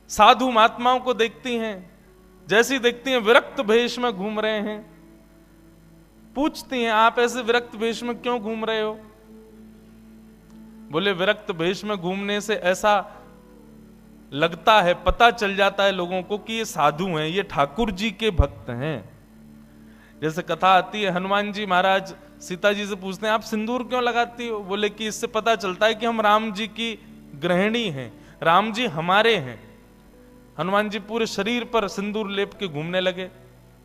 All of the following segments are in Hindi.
साधु महात्माओं को देखती हैं, जैसी देखती हैं विरक्त भेष में घूम रहे हैं, पूछती हैं आप ऐसे विरक्त भेष में क्यों घूम रहे हो? बोले विरक्त भेष में घूमने से ऐसा लगता है, पता चल जाता है लोगों को कि ये साधु हैं, ये ठाकुर जी के भक्त हैं। जैसे कथा आती है, हनुमान जी महाराज सीता जी से पूछते हैं आप सिंदूर क्यों लगाती हो? बोले कि इससे पता चलता है कि हम राम जी की गृहिणी हैं, राम जी हमारे हैं। हनुमान जी पूरे शरीर पर सिंदूर लेप के घूमने लगे।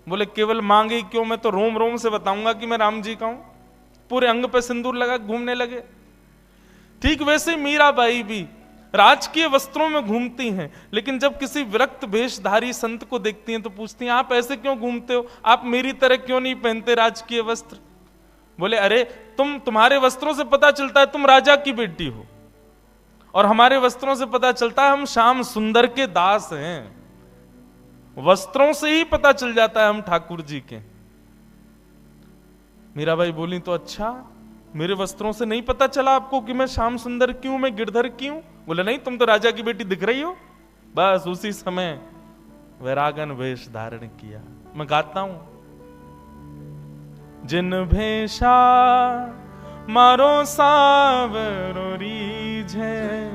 बोले केवल मांगे क्यों, मैं तो रोम रोम से बताऊंगा कि मैं राम जी का हूं। पूरे अंग पे सिंदूर लगा घूमने लगे। ठीक वैसे मीराबाई भी राजकीय वस्त्रों में घूमती हैं, लेकिन जब किसी विरक्त वेशधारी संत को देखती हैं तो पूछती हैं आप ऐसे क्यों घूमते हो, आप मेरी तरह क्यों नहीं पहनते राजकीय वस्त्र? बोले अरे तुम्हारे वस्त्रों से पता चलता है तुम राजा की बेटी हो, और हमारे वस्त्रों से पता चलता है हम श्याम सुंदर के दास हैं। वस्त्रों से ही पता चल जाता है हम ठाकुर जी के। मीराबाई बोली तो अच्छा, मेरे वस्त्रों से नहीं पता चला आपको कि मैं श्याम सुंदर क्यों, मैं गिरधर क्यों? बोले नहीं, तुम तो राजा की बेटी दिख रही हो। बस उसी समय वैरागन वेश धारण किया। मैं गाता हूं, जिन भेषा मारो सावरो रीझ है,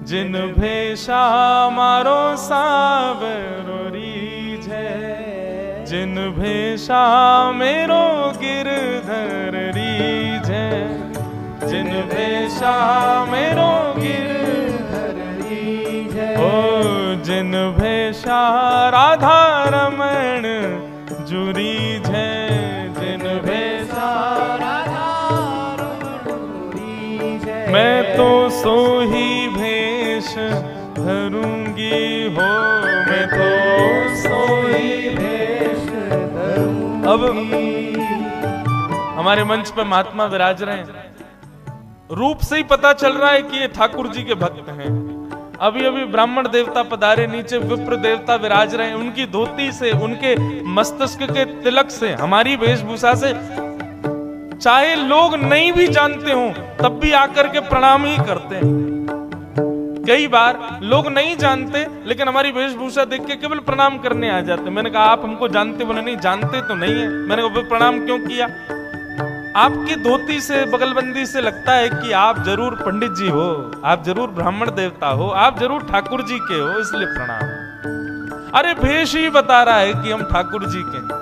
जिन भेषा मारो सावरो रीझ है, जिन भेषा मेरो गिरधर रीझ है, जिन भेषा मेरो गिरधर रीझ है, ओ जिन भेषा राधा रमण जुरीझ है, जिन भेषा राधा रमण जुरीझ है, मैं तो सो ही भेष धरूंगी हो, मैं तो सो ही भेष धरूंगी। अब हमारे मंच पे महात्मा विराज रहे हैं, रूप से ही पता चल रहा है कि ये ठाकुर जी के भक्त हैं। अभी अभी ब्राह्मण देवता पधारे, नीचे विप्र देवता विराज रहे हैं। उनकी धोती से, उनके मस्तक के तिलक से, हमारी वेशभूषा से चाहे लोग नहीं भी जानते हो तब भी आकर के प्रणाम ही करते हैं। कई बार लोग नहीं जानते लेकिन हमारी वेशभूषा देख के केवल प्रणाम करने आ जाते। मैंने कहा आप हमको जानते? बोले नहीं, जानते तो नहीं है। मैंने कहा प्रणाम क्यों किया? आपकी धोती से, बगलबंदी से लगता है कि आप जरूर पंडित जी हो, आप जरूर ब्राह्मण देवता हो, आप जरूर ठाकुर जी के हो, इसलिए प्रणाम। अरे भेष ही बता रहा है कि हम ठाकुर जी के हैं।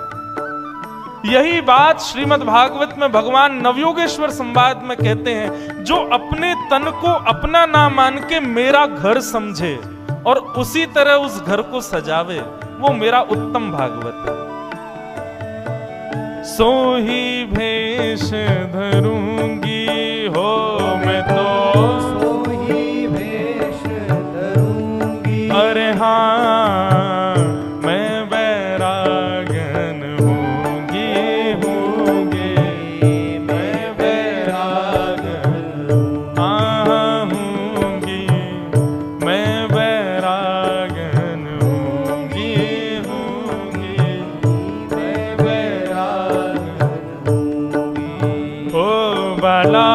यही बात श्रीमद् भागवत में भगवान नवयोगेश्वर संवाद में कहते हैं, जो अपने तन को अपना ना मान के मेरा घर समझे और उसी तरह उस घर को सजावे, वो मेरा उत्तम भागवत है। सो ही भेष धरूंगी हो, मैं तो सो ही भेष धरूंगी। अरे हाँ, मैं बैरागन होंगी, मैं बैरागन होंगी, मैं बैरागन होंगी, मैं बैरागन हो बाला।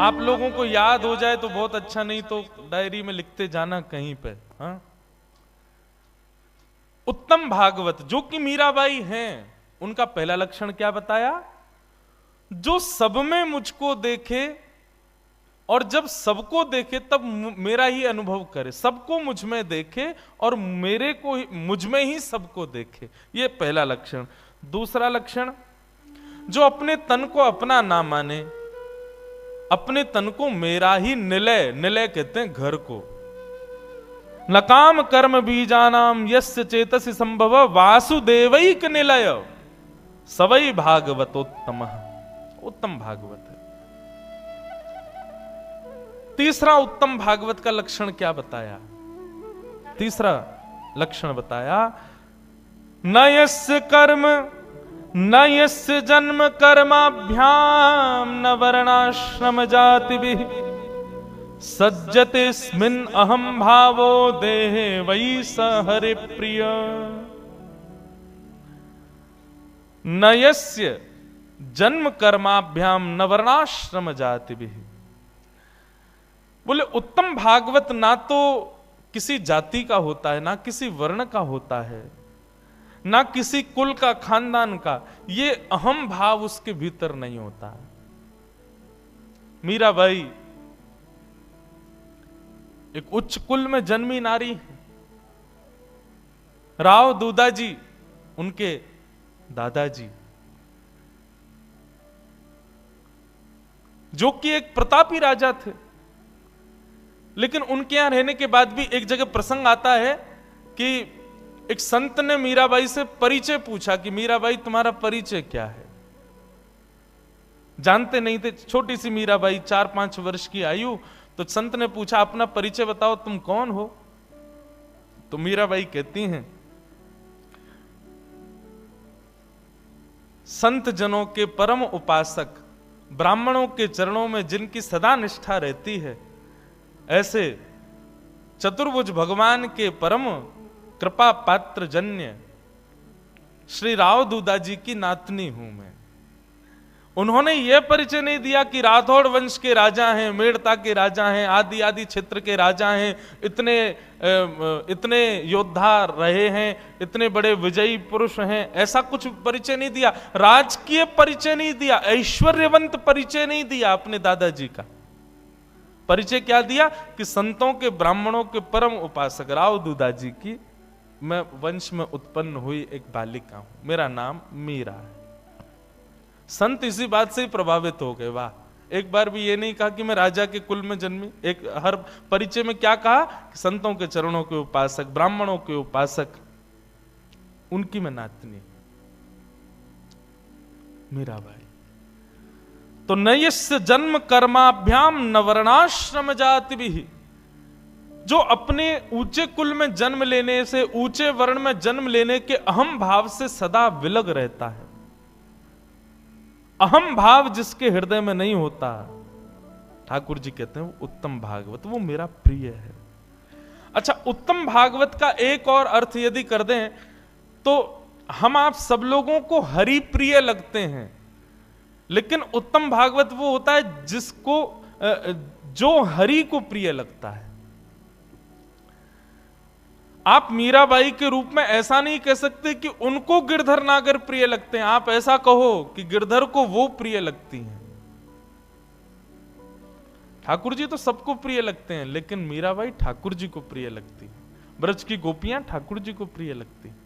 आप लोगों को याद हो जाए तो बहुत अच्छा, नहीं तो डायरी में लिखते जाना कहीं पे। हाँ, उत्तम भागवत जो कि मीराबाई हैं, उनका पहला लक्षण क्या बताया? जो सब में मुझको देखे और जब सबको देखे तब मेरा ही अनुभव करे, सबको मुझ में देखे और मेरे को मुझ में ही सबको देखे, ये पहला लक्षण। दूसरा लक्षण, जो अपने तन को अपना ना माने, अपने तन को मेरा ही निलय, निलय कहते हैं घर को, न काम कर्म बीजानाम यस्य चेतसि संभव वासुदेवैक निलय सवै भागवतोत्तम, उत्तम भागवत है। तीसरा उत्तम भागवत का लक्षण क्या बताया? तीसरा लक्षण बताया, न यस्य कर्म न यस्य जन्म कर्माभ्याम न वर्णाश्रम जातिभिः सज्जतेऽस्मिन् अहं भावो देहे वै स हरि प्रिय। न यस्य जन्म कर्माभ्याम न वर्णाश्रम जातिभिः। बोले उत्तम भागवत ना तो किसी जाति का होता है, ना किसी वर्ण का होता है, ना किसी कुल का, खानदान का। ये अहम भाव उसके भीतर नहीं होता। मीराबाई एक उच्च कुल में जन्मी नारी है। राव दूधाजी उनके दादाजी, जो कि एक प्रतापी राजा थे, लेकिन उनके यहां रहने के बाद भी एक जगह प्रसंग आता है कि एक संत ने मीराबाई से परिचय पूछा कि मीराबाई तुम्हारा परिचय क्या है। जानते नहीं थे, छोटी सी मीराबाई 4-5 वर्ष की आयु। तो संत ने पूछा अपना परिचय बताओ, तुम कौन हो? तो मीराबाई कहती हैं, संत जनों के परम उपासक, ब्राह्मणों के चरणों में जिनकी सदा निष्ठा रहती है, ऐसे चतुर्भुज भगवान के परम कृपा पात्र जन्य श्री राव दूधाजी की नातनी हूं मैं। उन्होंने यह परिचय नहीं दिया कि राठौड़ वंश के राजा हैं, मेड़ता के राजा हैं, आदि आदि क्षेत्र के राजा हैं, इतने योद्धा रहे हैं, इतने बड़े विजयी पुरुष हैं, ऐसा कुछ परिचय नहीं दिया। राजकीय परिचय नहीं दिया, ऐश्वर्यवंत परिचय नहीं दिया। अपने दादाजी का परिचय क्या दिया कि संतों के, ब्राह्मणों के परम उपासक राव दूधाजी की मैं वंश में उत्पन्न हुई एक बालिका हूं, मेरा नाम मीरा है। संत इसी बात से ही प्रभावित हो गए। वाह, एक बार भी ये नहीं कहा कि मैं राजा के कुल में जन्मी। एक हर परिचय में क्या कहा कि संतों के चरणों के उपासक, ब्राह्मणों के उपासक, उनकी मैं नातनी मीराबाई। तो नयस्य जन्म कर्माभ्याम न वर्णाश्रम जातिभिः। जो अपने ऊंचे कुल में जन्म लेने से, ऊंचे वर्ण में जन्म लेने के अहम भाव से सदा विलग रहता है, अहम भाव जिसके हृदय में नहीं होता, ठाकुर जी कहते हैं वो उत्तम भागवत, वो मेरा प्रिय है। अच्छा, उत्तम भागवत का एक और अर्थ यदि कर दें तो हम आप सब लोगों को हरि प्रिय लगते हैं, लेकिन उत्तम भागवत वो होता है जिसको, जो हरि को प्रिय लगता है। आप मीराबाई के रूप में ऐसा नहीं कह सकते कि उनको गिरधर नागर प्रिय लगते हैं। आप ऐसा कहो कि गिरधर को वो प्रिय लगती हैं। ठाकुर जी तो सबको प्रिय लगते हैं, लेकिन मीराबाई ठाकुर जी को प्रिय लगती है। ब्रज की गोपियां ठाकुर जी को प्रिय लगती हैं।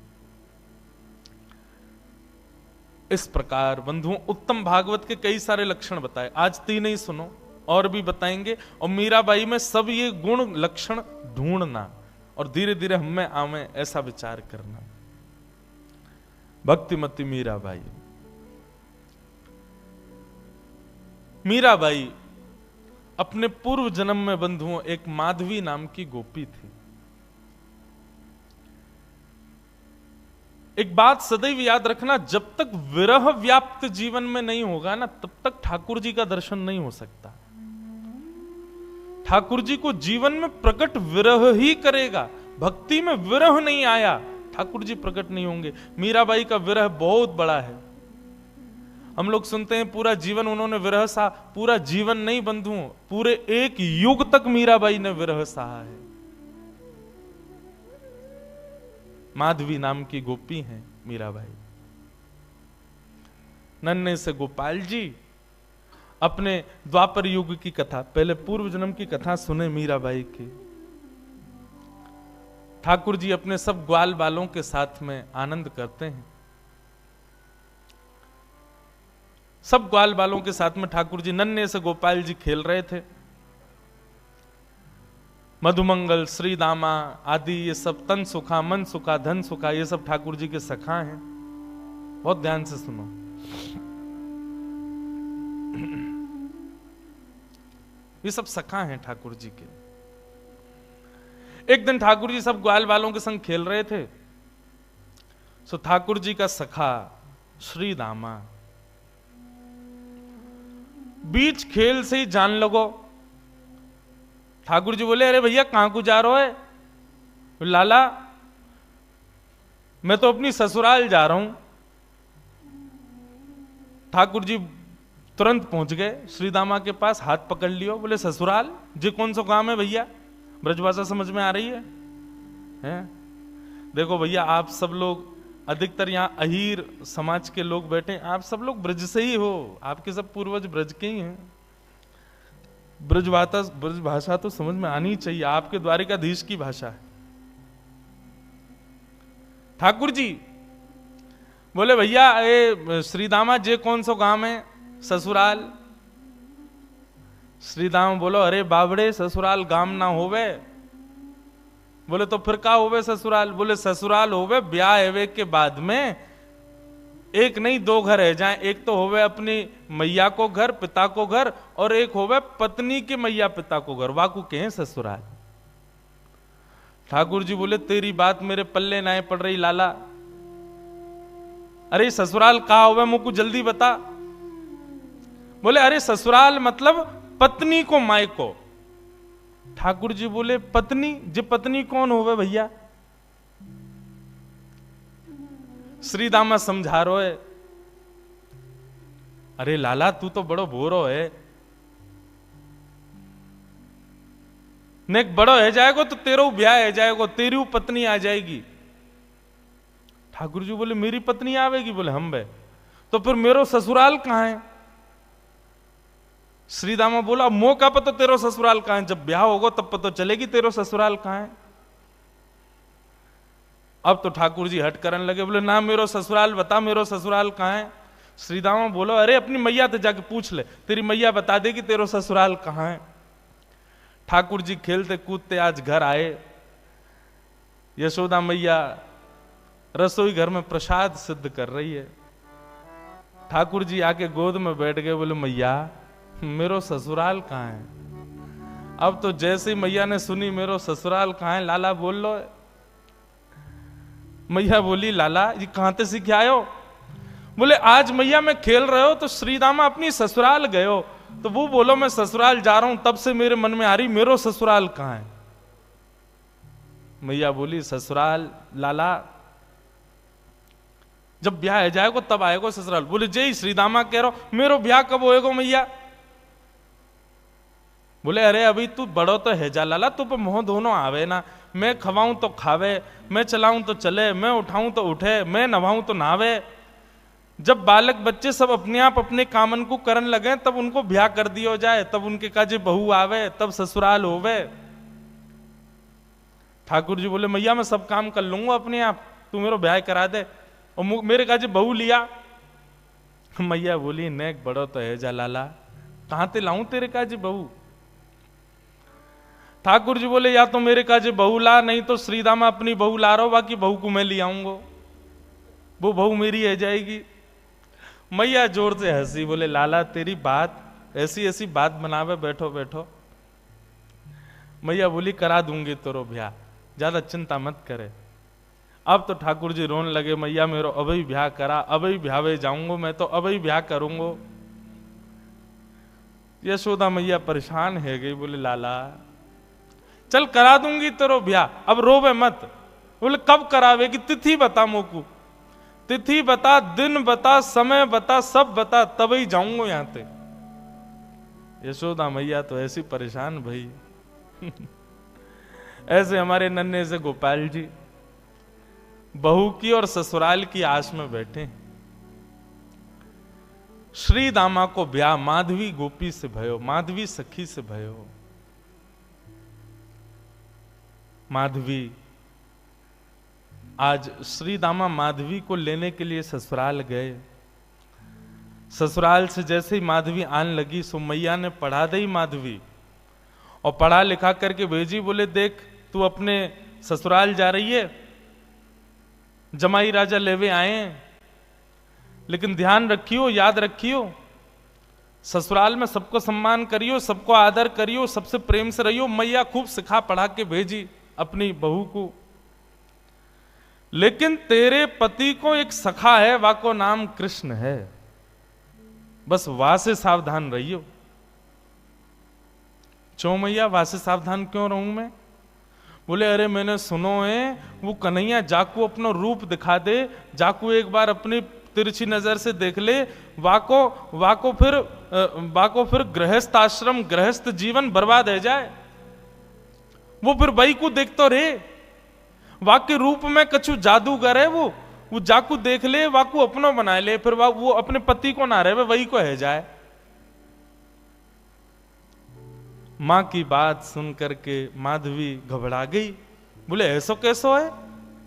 इस प्रकार बंधुओं, उत्तम भागवत के कई सारे लक्षण बताए। आज 3 ही सुनो, और भी बताएंगे। और मीराबाई में सब ये गुण लक्षण ढूंढना और धीरे धीरे हम में आवे, ऐसा विचार करना। भक्तिमती मीराबाई। मीराबाई अपने पूर्व जन्म में बंधुओं एक माधवी नाम की गोपी थी। एक बात सदैव याद रखना, जब तक विरह व्याप्त जीवन में नहीं होगा ना, तब तक ठाकुर जी का दर्शन नहीं हो सकता। ठाकुर जी को जीवन में प्रकट विरह ही करेगा। भक्ति में विरह नहीं आया, ठाकुर जी प्रकट नहीं होंगे। मीराबाई का विरह बहुत बड़ा है। हम लोग सुनते हैं पूरा जीवन उन्होंने विरह सहा। पूरा जीवन नहीं बंधुओं, पूरे एक युग तक मीराबाई ने विरह सहा है। माधवी नाम की गोपी हैं मीराबाई। नन्हे से गोपाल जी अपने द्वापर युग की कथा, पहले पूर्व जन्म की कथा सुने मीराबाई की। ठाकुर जी अपने सब ग्वाल बालों के साथ में आनंद करते हैं। सब ग्वाल बालों के साथ में ठाकुर जी, नन्हे से गोपाल जी खेल रहे थे। मधुमंगल, श्रीदामा आदि ये सब, तन सुखा, मन सुखा, धन सुखा, ये सब ठाकुर जी के सखा हैं। बहुत ध्यान से सुनो। ये सब सखा हैं ठाकुर जी के। एक दिन ठाकुर जी सब ग्वाल वालों के संग खेल रहे थे। सो ठाकुर जी का सखा श्री दामा बीच खेल से ही जान लगो। ठाकुर जी बोले, अरे भैया कहां को जा रहे है? लाला मैं तो अपनी ससुराल जा रहा हूं। ठाकुर जी तुरंत पहुंच गए श्रीदामा के पास, हाथ पकड़ लियो। बोले, ससुराल जी कौन सा काम है भैया? ब्रजभाषा समझ में आ रही है? देखो भैया, आप सब लोग अधिकतर यहाँ अहीर समाज के लोग बैठे, आप सब लोग ब्रज से ही हो, आपके सब पूर्वज ब्रज के ही हैं। ब्रज भाषा तो समझ में आनी चाहिए, आपके द्वारिकाधीश की भाषा है। ठाकुर जी बोले, भैया ये श्रीदामा जे कौन सा गांव है? ससुराल। श्रीदामा बोलो, अरे बाबड़े ससुराल गांव ना होवे। बोले, तो फिर का होवे ससुराल? बोले, ससुराल होवे ब्याह एवे के बाद में एक नहीं दो घर है जाए, एक तो होवे अपनी मैया को घर, पिता को घर, और एक होवे पत्नी के मैया पिता को घर, वाकू के हैं ससुराल। ठाकुर जी बोले, तेरी बात मेरे पल्ले ना पड़ रही लाला। अरे ससुराल कहा होवे मुझको जल्दी बता। बोले, अरे ससुराल मतलब पत्नी को माई को। ठाकुर जी बोले, पत्नी जी पत्नी कौन होवे भैया? श्रीदामा समझा रो है, अरे लाला तू तो बड़ो भोरो है, नेक बड़ो है जाएगो तो तेरो ब्याह है जाएगो, तेरी पत्नी आ जाएगी। ठाकुर जी बोले, मेरी पत्नी आवेगी? बोले, हम बे, तो फिर मेरो ससुराल कहां है? श्रीदामा बोला, मो का पता तेरो ससुराल कहां है? जब ब्याह होगा तब पता चलेगी तेरो ससुराल कहां है। अब तो ठाकुर जी हट करने लगे, बोले, ना मेरो ससुराल बता, मेरो ससुराल कहां है? श्रीदामा बोलो, अरे अपनी मैया से जाके पूछ ले, तेरी मैया बता देगी तेरो ससुराल कहां है। ठाकुर जी खेलते कूदते आज घर आए। यशोदा मैया रसोई घर में प्रसाद सिद्ध कर रही है। ठाकुर जी आके गोद में बैठ गए, बोले, मैया मेरो ससुराल कहां है? अब तो जैसे ही मैया ने सुनी मेरो ससुराल कहां है, लाला बोल लो। मैया बोली, लाला ये कहां से सीख आए हो? बोले, आज मैया मैं खेल रहे हो तो श्रीदामा अपनी ससुराल गए हो, तो वो बोलो मैं ससुराल जा रहा हूं, तब से मेरे मन में आ रही मेरो ससुराल कहां है। मैया बोली, ससुराल लाला जब ब्याह है जाएगो तब आएगो ससुराल। बोले, जय श्रीदामा कह रहा हो, मेरो ब्याह कब होएगो मैया? बोले, अरे अभी तू बड़ो तो है जा लाला, तू पे मोह दोनों आवे ना, मैं खवाऊं तो खावे, मैं चलाऊं तो चले, मैं उठाऊं तो उठे, मैं नवाऊं तो नहावे। जब बालक बच्चे सब अपने आप अपने कामन को करन लगे तब उनको ब्याह कर दियो जाए, तब उनके काजे बहू आवे, तब ससुराल होवे। ठाकुर जी बोले, मैया मैं सब काम कर लूंगा अपने आप, तू मेरा ब्याह करा दे, और मेरे काजे बहू लिया। मैया बोली, नेक बड़ो तो है जा लाला, कहां ते लाऊं तेरे काजे बहू? ठाकुर जी बोले, या तो मेरे काजे बहू ला, नहीं तो श्रीदामा अपनी बहू ला रहा हो, बाकी बहू को मैं ले आऊंगा, वो बहू मेरी है जाएगी। मैया जोर से हंसी, बोले, लाला तेरी बात ऐसी ऐसी बात बनावे, बैठो बैठो। मैया बोली, करा दूंगी तेरो ब्याह, ज्यादा चिंता मत करे। अब तो ठाकुर जी रोने लगे, मैया मेरो अभी ब्याह करा, अभी ब्यावे जाऊंगा, मैं तो अभी ब्याह करूंगा। यशोदा मैया परेशान है गई, बोले, लाला चल करा दूंगी तेरो ब्याह, अब रोवे मत। बोले, कब करावेगी? तिथि बता मोकू, तिथि बता, दिन बता, समय बता, सब बता, तभी जाऊंगा यहां से। यशोदा मैया तो ऐसी परेशान भाई। ऐसे हमारे नन्हे से गोपाल जी बहू की और ससुराल की आस में बैठे। श्री दामा को ब्याह माधवी गोपी से भयो, माधवी सखी से भयो। माधवी आज श्री दामा माधवी को लेने के लिए ससुराल गए। ससुराल से जैसे ही माधवी आने लगी, सो मैया ने पढ़ा दी माधवी, और पढ़ा लिखा करके भेजी। बोले, देख तू अपने ससुराल जा रही है, जमाई राजा लेवे आए, लेकिन ध्यान रखियो, याद रखियो, ससुराल में सबको सम्मान करियो, सबको आदर करियो, सबसे प्रेम से रहियो। मैया खूब सिखा पढ़ा के भेजी अपनी बहू को। लेकिन तेरे पति को एक सखा है, वाको नाम कृष्ण है, बस वहां से सावधान रहियो। क्यों मैया, वहां से सावधान क्यों रहूं मैं? बोले अरे मैंने सुनो है वो कन्हैया जाकू अपना रूप दिखा दे, जाकू एक बार अपनी तिरछी नजर से देख ले, वाको फिर गृहस्थ आश्रम गृहस्थ जीवन बर्बाद है जाए। वो फिर वही को देखते रहे, वाक्य रूप में कछु जादूगर है, वो जाकू देख ले, वाकू अपनो बना ले, फिर वो अपने पति को ना रहे, वही को है जाए। मां की बात सुन करके माधवी घबरा गई। बोले ऐसा कैसो है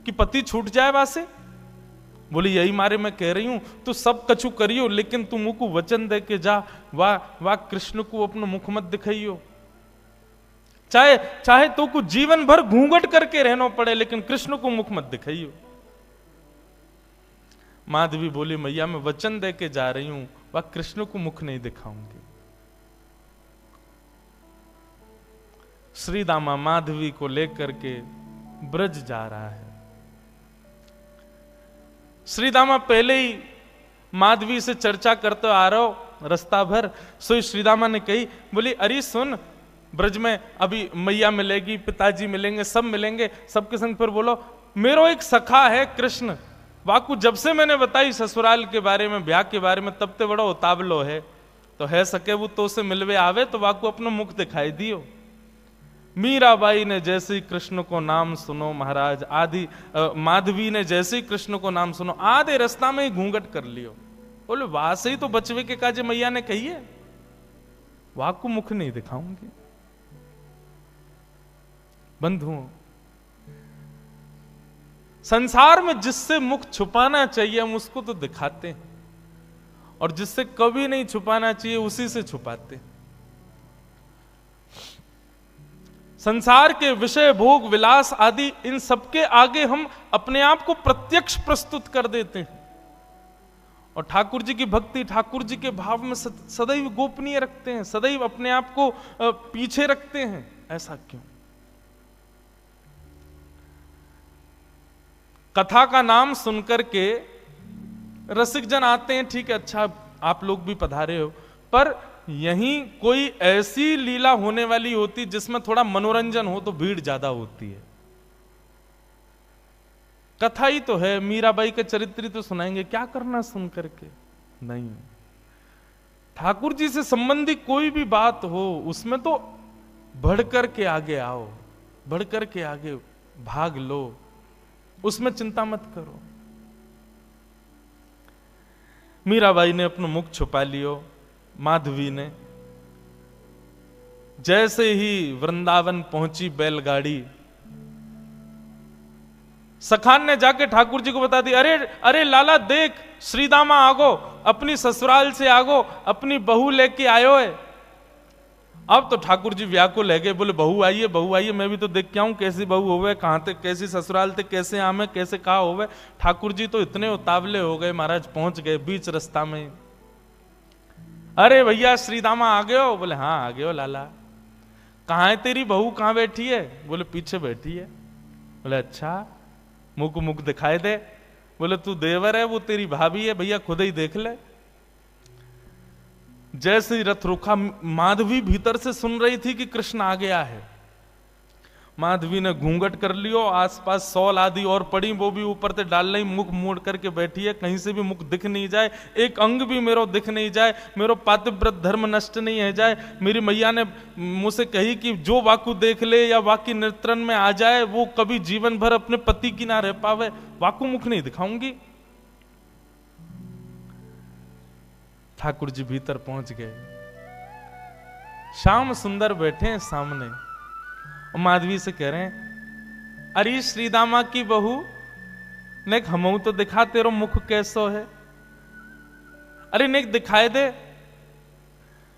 कि पति छूट जाए वासे? बोली यही मारे मैं कह रही हूं, तू सब कछु करियो, लेकिन तू मुख को वचन दे के जा, वाह कृष्ण को अपना मुख मत दिखाइयो। चाहे तो को जीवन भर घूंघट करके रहना पड़े, लेकिन कृष्ण को मुख मत दिखाइयो। माधवी बोली मैया मैं वचन दे के जा रही हूं, वह कृष्ण को मुख नहीं दिखाऊंगी। श्री दामा माधवी को लेकर के ब्रज जा रहा है। श्री दामा पहले ही माधवी से चर्चा करते आ रहा हो रास्ता भर। सो श्री दामा ने कही, बोली अरे सुन, ब्रज में अभी मैया मिलेगी, पिताजी मिलेंगे, सब मिलेंगे, सबके संग फिर बोलो मेरो एक सखा है कृष्ण, वाकू जब से मैंने बताई ससुराल के बारे में, ब्याह के बारे में, तब ते बड़ा उतावलो है, तो है सके वो तो से मिलवे आवे तो वाकू अपना मुख दिखाई दियो। मीराबाई ने जैसे ही कृष्ण को नाम सुनो महाराज, माधवी ने जैसे ही कृष्ण को नाम सुनो, आधे रास्ता में ही घूंघट कर लियो। बोले वहां से ही तो बचवे के काजे मैया ने कही है, वहां को मुख नहीं दिखाऊंगी। बंधुओं, संसार में जिससे मुख छुपाना चाहिए हम उसको तो दिखाते हैं, और जिससे कभी नहीं छुपाना चाहिए उसी से छुपाते हैं। संसार के विषय भोग विलास आदि इन सबके आगे हम अपने आप को प्रत्यक्ष प्रस्तुत कर देते हैं, और ठाकुर जी की भक्ति, ठाकुर जी के भाव में सदैव गोपनीय रखते हैं, सदैव अपने आप को पीछे रखते हैं। ऐसा क्यों? कथा का नाम सुनकर के रसिक जन आते हैं, ठीक है, अच्छा आप लोग भी पधारे हो, पर यहीं कोई ऐसी लीला होने वाली होती जिसमें थोड़ा मनोरंजन हो तो भीड़ ज्यादा होती है। कथा ही तो है, मीराबाई के चरित्र तो सुनाएंगे, क्या करना सुन करके? नहीं, ठाकुर जी से संबंधी कोई भी बात हो उसमें तो बढ़कर के आगे आओ, बढ़कर के आगे भाग लो, उसमें चिंता मत करो। मीराबाई ने अपना मुख छुपा लियो, माधवी ने जैसे ही वृंदावन पहुंची बैलगाड़ी, सखान ने जाके ठाकुर जी को बता दी, अरे अरे लाला देख, श्रीदामा आगो, अपनी ससुराल से आगो, अपनी बहू लेके आयो है। अब तो ठाकुर जी व्याकुल है गए, बोले बहू आइए, बहू आइए, मैं भी तो देख के आऊं कैसी बहू होवे, कहां तक कैसी ससुराल थे, कैसे आमे, कैसे कहा होवे। ठाकुर जी तो इतने उतावले हो गए महाराज, पहुंच गए बीच रास्ता में। अरे भैया श्रीदामा आ गए हो? बोले हाँ आ गए हो लाला। कहाँ है तेरी बहू, कहाँ बैठी है? बोले पीछे बैठी है। बोले अच्छा, मुख मुख दिखाई दे। बोले तू देवर है, वो तेरी भाभी है, भैया खुद ही देख ले। जैसे ही रथ रुका, माधवी भीतर से सुन रही थी कि कृष्ण आ गया है। माधवी ने घूंघट कर लियो, आसपास सौल आदि और पड़ी, वो भी ऊपर से डाल रही, मुख मोड़ करके बैठी है, कहीं से भी मुख दिख नहीं जाए, एक अंग भी मेरो दिख नहीं जाए, मेरो पातिव्रत धर्म नष्ट नहीं है जाए। मेरी मैया ने मुझसे कही कि जो वाकु देख ले या वाकी नेत्रन में आ जाए वो कभी जीवन भर अपने पति की ना रह पावे, वाकु मुख नहीं दिखाऊंगी। ठाकुर जी भीतर पहुंच गए, श्याम सुंदर बैठे हैं सामने, और माधवी से कह रहे हैं, अरे श्रीदामा की बहू नेक हमऊ तो दिखा, तेरो मुख कैसो है? अरे नेक दिखाए दे।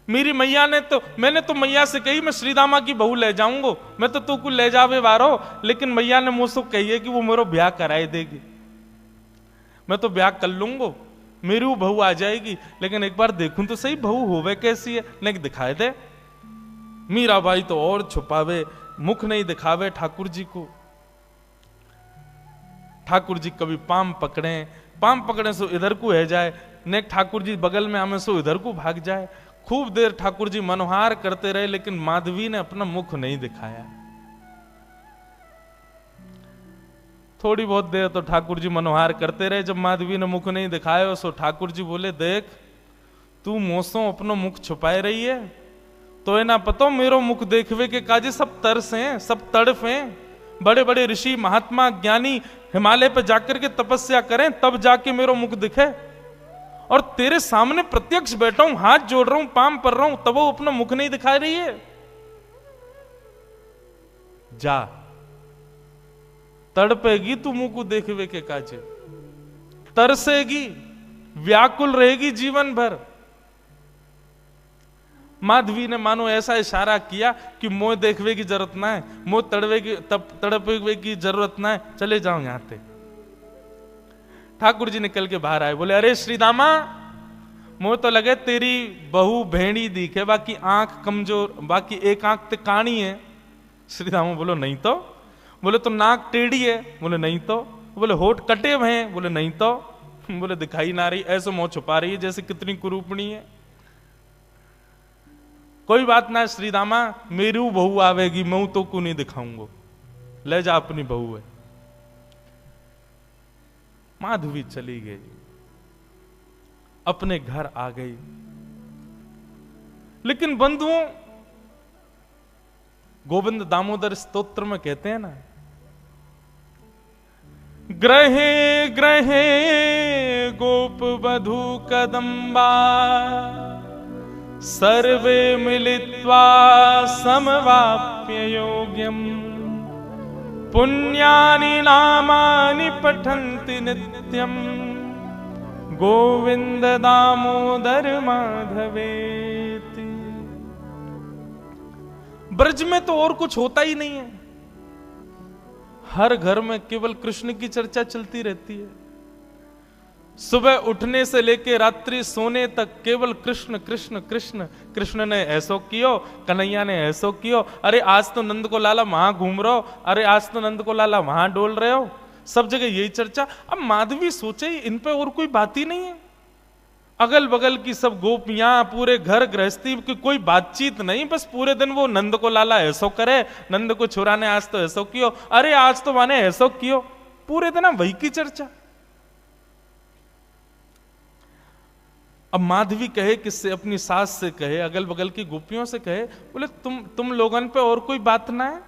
मेरी मैया ने तो, मैंने तो मैया से कही मैं श्रीदामा की बहू ले जाऊंगा, मैं तो तू को ले जावे वारो, लेकिन मैया ने मुझसे कही है कि वो मेरा ब्याह कराए देगी, मैं तो ब्याह कर लूंगा, मेरी बहू आ जाएगी, लेकिन एक बार देखूं तो सही बहू होवे कैसी है, नहीं दिखाए दे। मीराबाई तो और छुपावे, मुख नहीं दिखावे ठाकुर जी को। ठाकुर जी कभी पाम पकड़े सो इधर को है जाए, ने ठाकुर जी बगल में आमे सो इधर को भाग जाए। खूब देर ठाकुर जी मनोहार करते रहे, लेकिन माधवी ने अपना मुख नहीं दिखाया। थोड़ी बहुत देर तो ठाकुर जी मनोहार करते रहे, जब माधवी ने मुख नहीं दिखाया सो ठाकुर जी बोले, देख तू मोसों अपनो मुख छुपाए रही है, तो है ना पतो मेरो मुख देखवे के काजे सब तरस हैं, सब तड़फ हैं। बड़े बड़े ऋषि महात्मा ज्ञानी हिमालय पे जाकर के तपस्या करें तब जाके मेरो मुख दिखे, और तेरे सामने प्रत्यक्ष बैठा हूं, हाथ जोड़ रहा हूं, पाम पर रहा हूं, तब वो अपना मुख नहीं दिखा रही है। जा तड़पेगी तू मुंह को देखवे के काजे, तरसेगी, व्याकुल रहेगी जीवन भर। माधवी ने मानो ऐसा इशारा किया कि मोह देखवे की जरूरत ना है, मोह तड़पवे की जरूरत ना है, चले जाओ यहां से। ठाकुर जी निकल के बाहर आए, बोले अरे श्रीदामा, मोह तो लगे तेरी बहू भेड़ी दिखे, बाकी आंख कमजोर, बाकी एक आंख ते काणी है। श्रीदामा बोलो नहीं तो। बोले तो नाक टेढ़ी है, बोले नहीं तो। बोले होठ कटे हुए हैं, बोले नहीं तो। बोले दिखाई ना रही, ऐसे मुंह छुपा रही है जैसे कितनी कुरूपणी है। कोई बात ना श्रीदामा, मेरी बहू आवेगी, मैं तो को नहीं दिखाऊंगा, ले जा अपनी बहू है। माधवी चली गई, अपने घर आ गई। लेकिन बंधुओं, गोविंद दामोदर स्तोत्र में कहते हैं ना, ग्रहे ग्रहे गोप वधू कदम्बा, सर्वे मिलित्वा समवाप्य योग्यम, पुण्यानि नामानि पठन्ति नित्यम, गोविंद दामोदर माधवेति। ब्रज में तो और कुछ होता ही नहीं है, हर घर में केवल कृष्ण की चर्चा चलती रहती है। सुबह उठने से लेके रात्रि सोने तक केवल कृष्ण कृष्ण कृष्ण। कृष्ण ने ऐसो कियो, कन्हैया ने ऐसो कियो, अरे आज तो नंद को लाला वहां घूम रहे हो, अरे आज तो नंद को लाला वहां डोल रहे हो, सब जगह यही चर्चा। अब माधवी सोचे इन पे और कोई बात ही नहीं है, अगल बगल की सब गोपियां, पूरे घर गृहस्थी की कोई बातचीत नहीं, बस पूरे दिन वो नंद को लाला ऐसो करे, नंद को छुरा ने आज तो ऐसो कियो, अरे आज तो माने ऐसो कियो, पूरे दिन वही की चर्चा। अब माधवी कहे किससे? अपनी सास से कहे, अगल बगल की गोपियों से कहे, बोले तुम लोगन पे और कोई बात ना है?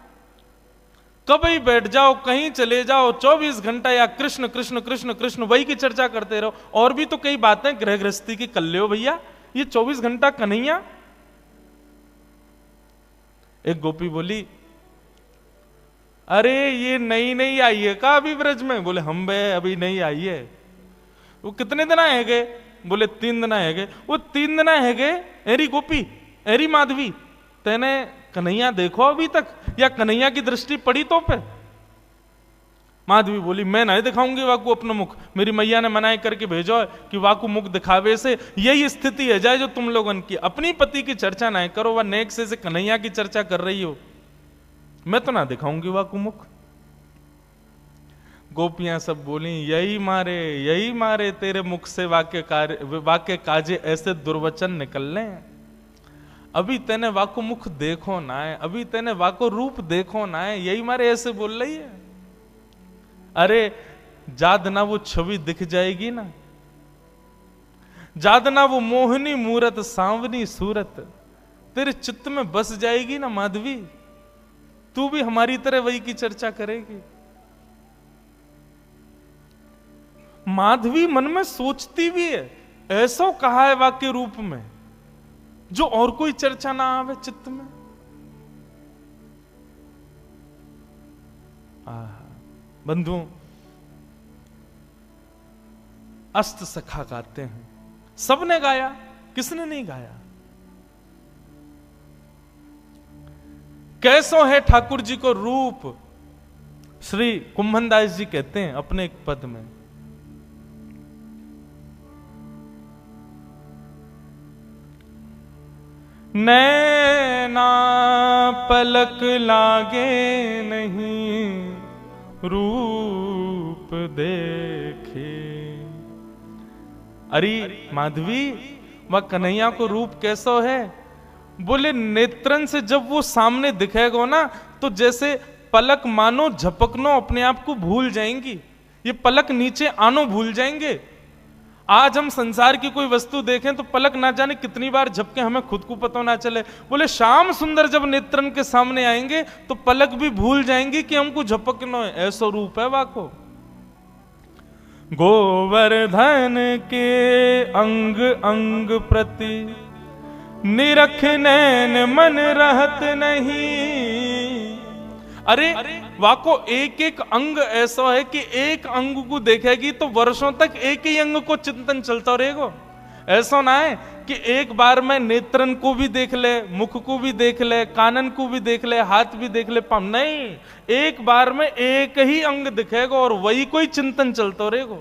कभी बैठ जाओ, कहीं चले जाओ, 24 घंटा या कृष्ण कृष्ण कृष्ण कृष्ण वही की चर्चा करते रहो। और भी तो कई बातें गृह गृहस्थी की कर लो भैया, ये 24 घंटा कन्हैया। एक गोपी बोली, अरे ये नई नई आई है का अभी ब्रज में? बोले हम बे अभी नहीं आई है। वो कितने दिन आए गए? बोले 3 दिन है गए। वो 3 दिन है गए, एरी गोपी, एरी माधवी, तेने कन्हैया देखो अभी तक, या कन्हैया की दृष्टि पड़ी तो पे? माधवी बोली, मैं नहीं दिखाऊंगी वाकू अपना मुख, मेरी मैया ने मनाई करके भेजो है कि वाकू मुख दिखावे से यही स्थिति है जाए जो तुम लोगन की। अपनी पति की चर्चा नहीं करो, वह नेक से कन्हैया की चर्चा कर रही हो, मैं तो ना दिखाऊंगी वाकू मुख। गोपियां सब बोली, यही मारे तेरे मुख से वाक्य काजे ऐसे दुर्वचन निकलने। अभी तेने वाको मुख देखो ना है, अभी तेने वाको रूप देखो ना है, यही मारे ऐसे बोल रही है। अरे जाद ना वो छवि दिख जाएगी ना, जाद ना वो मोहनी मूरत सांवनी सूरत तेरे चित्त में बस जाएगी ना माधवी, तू भी हमारी तरह वही की चर्चा करेगी। माधवी मन में सोचती भी है, ऐसा कहा है वाक्य रूप में जो और कोई चर्चा ना आवे चित्त में। बंधुओं, अष्ट सखा गाते हैं, सबने गाया, किसने नहीं गाया? कैसो है ठाकुर जी को रूप? श्री कुंभनदास जी कहते हैं अपने एक पद में, नैना पलक लागे नहीं, रूप देखे। अरे माधवी, वह कन्हैया को रूप कैसो है? बोले नेत्रन से जब वो सामने दिखेगा ना, तो जैसे पलक मानो झपकनो अपने आप को भूल जाएंगी, ये पलक नीचे आनो भूल जाएंगे। आज हम संसार की कोई वस्तु देखें तो पलक ना जाने कितनी बार झपके, हमें खुद को पता ना चले। बोले श्याम सुंदर जब नेत्रन के सामने आएंगे तो पलक भी भूल जाएंगी कि हमको झपकनो है। ऐसा रूप है वाको। गोवर्धन के अंग अंग प्रति निरख नैन मन रहत नहीं। अरे वाको एक एक अंग ऐसा है कि एक अंग को देखेगी तो वर्षों तक एक ही अंग को चिंतन चलता रहेगा। ऐसा ना है कि एक बार में नेत्रन को भी देख ले, मुख को भी देख ले, कानन को भी देख ले, हाथ भी देख ले, पाँव नहीं, एक बार में एक ही अंग दिखेगा और वही कोई चिंतन चलता रहेगा।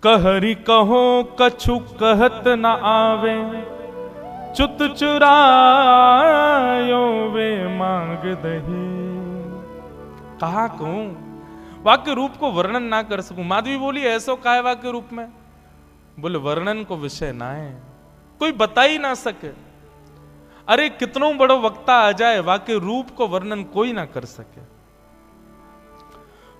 कहरी कहो कछु कहत न आवे, चुत चुरायो वे मांग दही। कहा कहूं, वाक्य रूप को वर्णन ना कर सकूं। माधवी बोली ऐसो का है वाक्य रूप में? बोले वर्णन को विषय ना है, कोई बता ही ना सके। अरे कितनों बड़ो वक्ता आ जाए, वाक्य रूप को वर्णन कोई ना कर सके।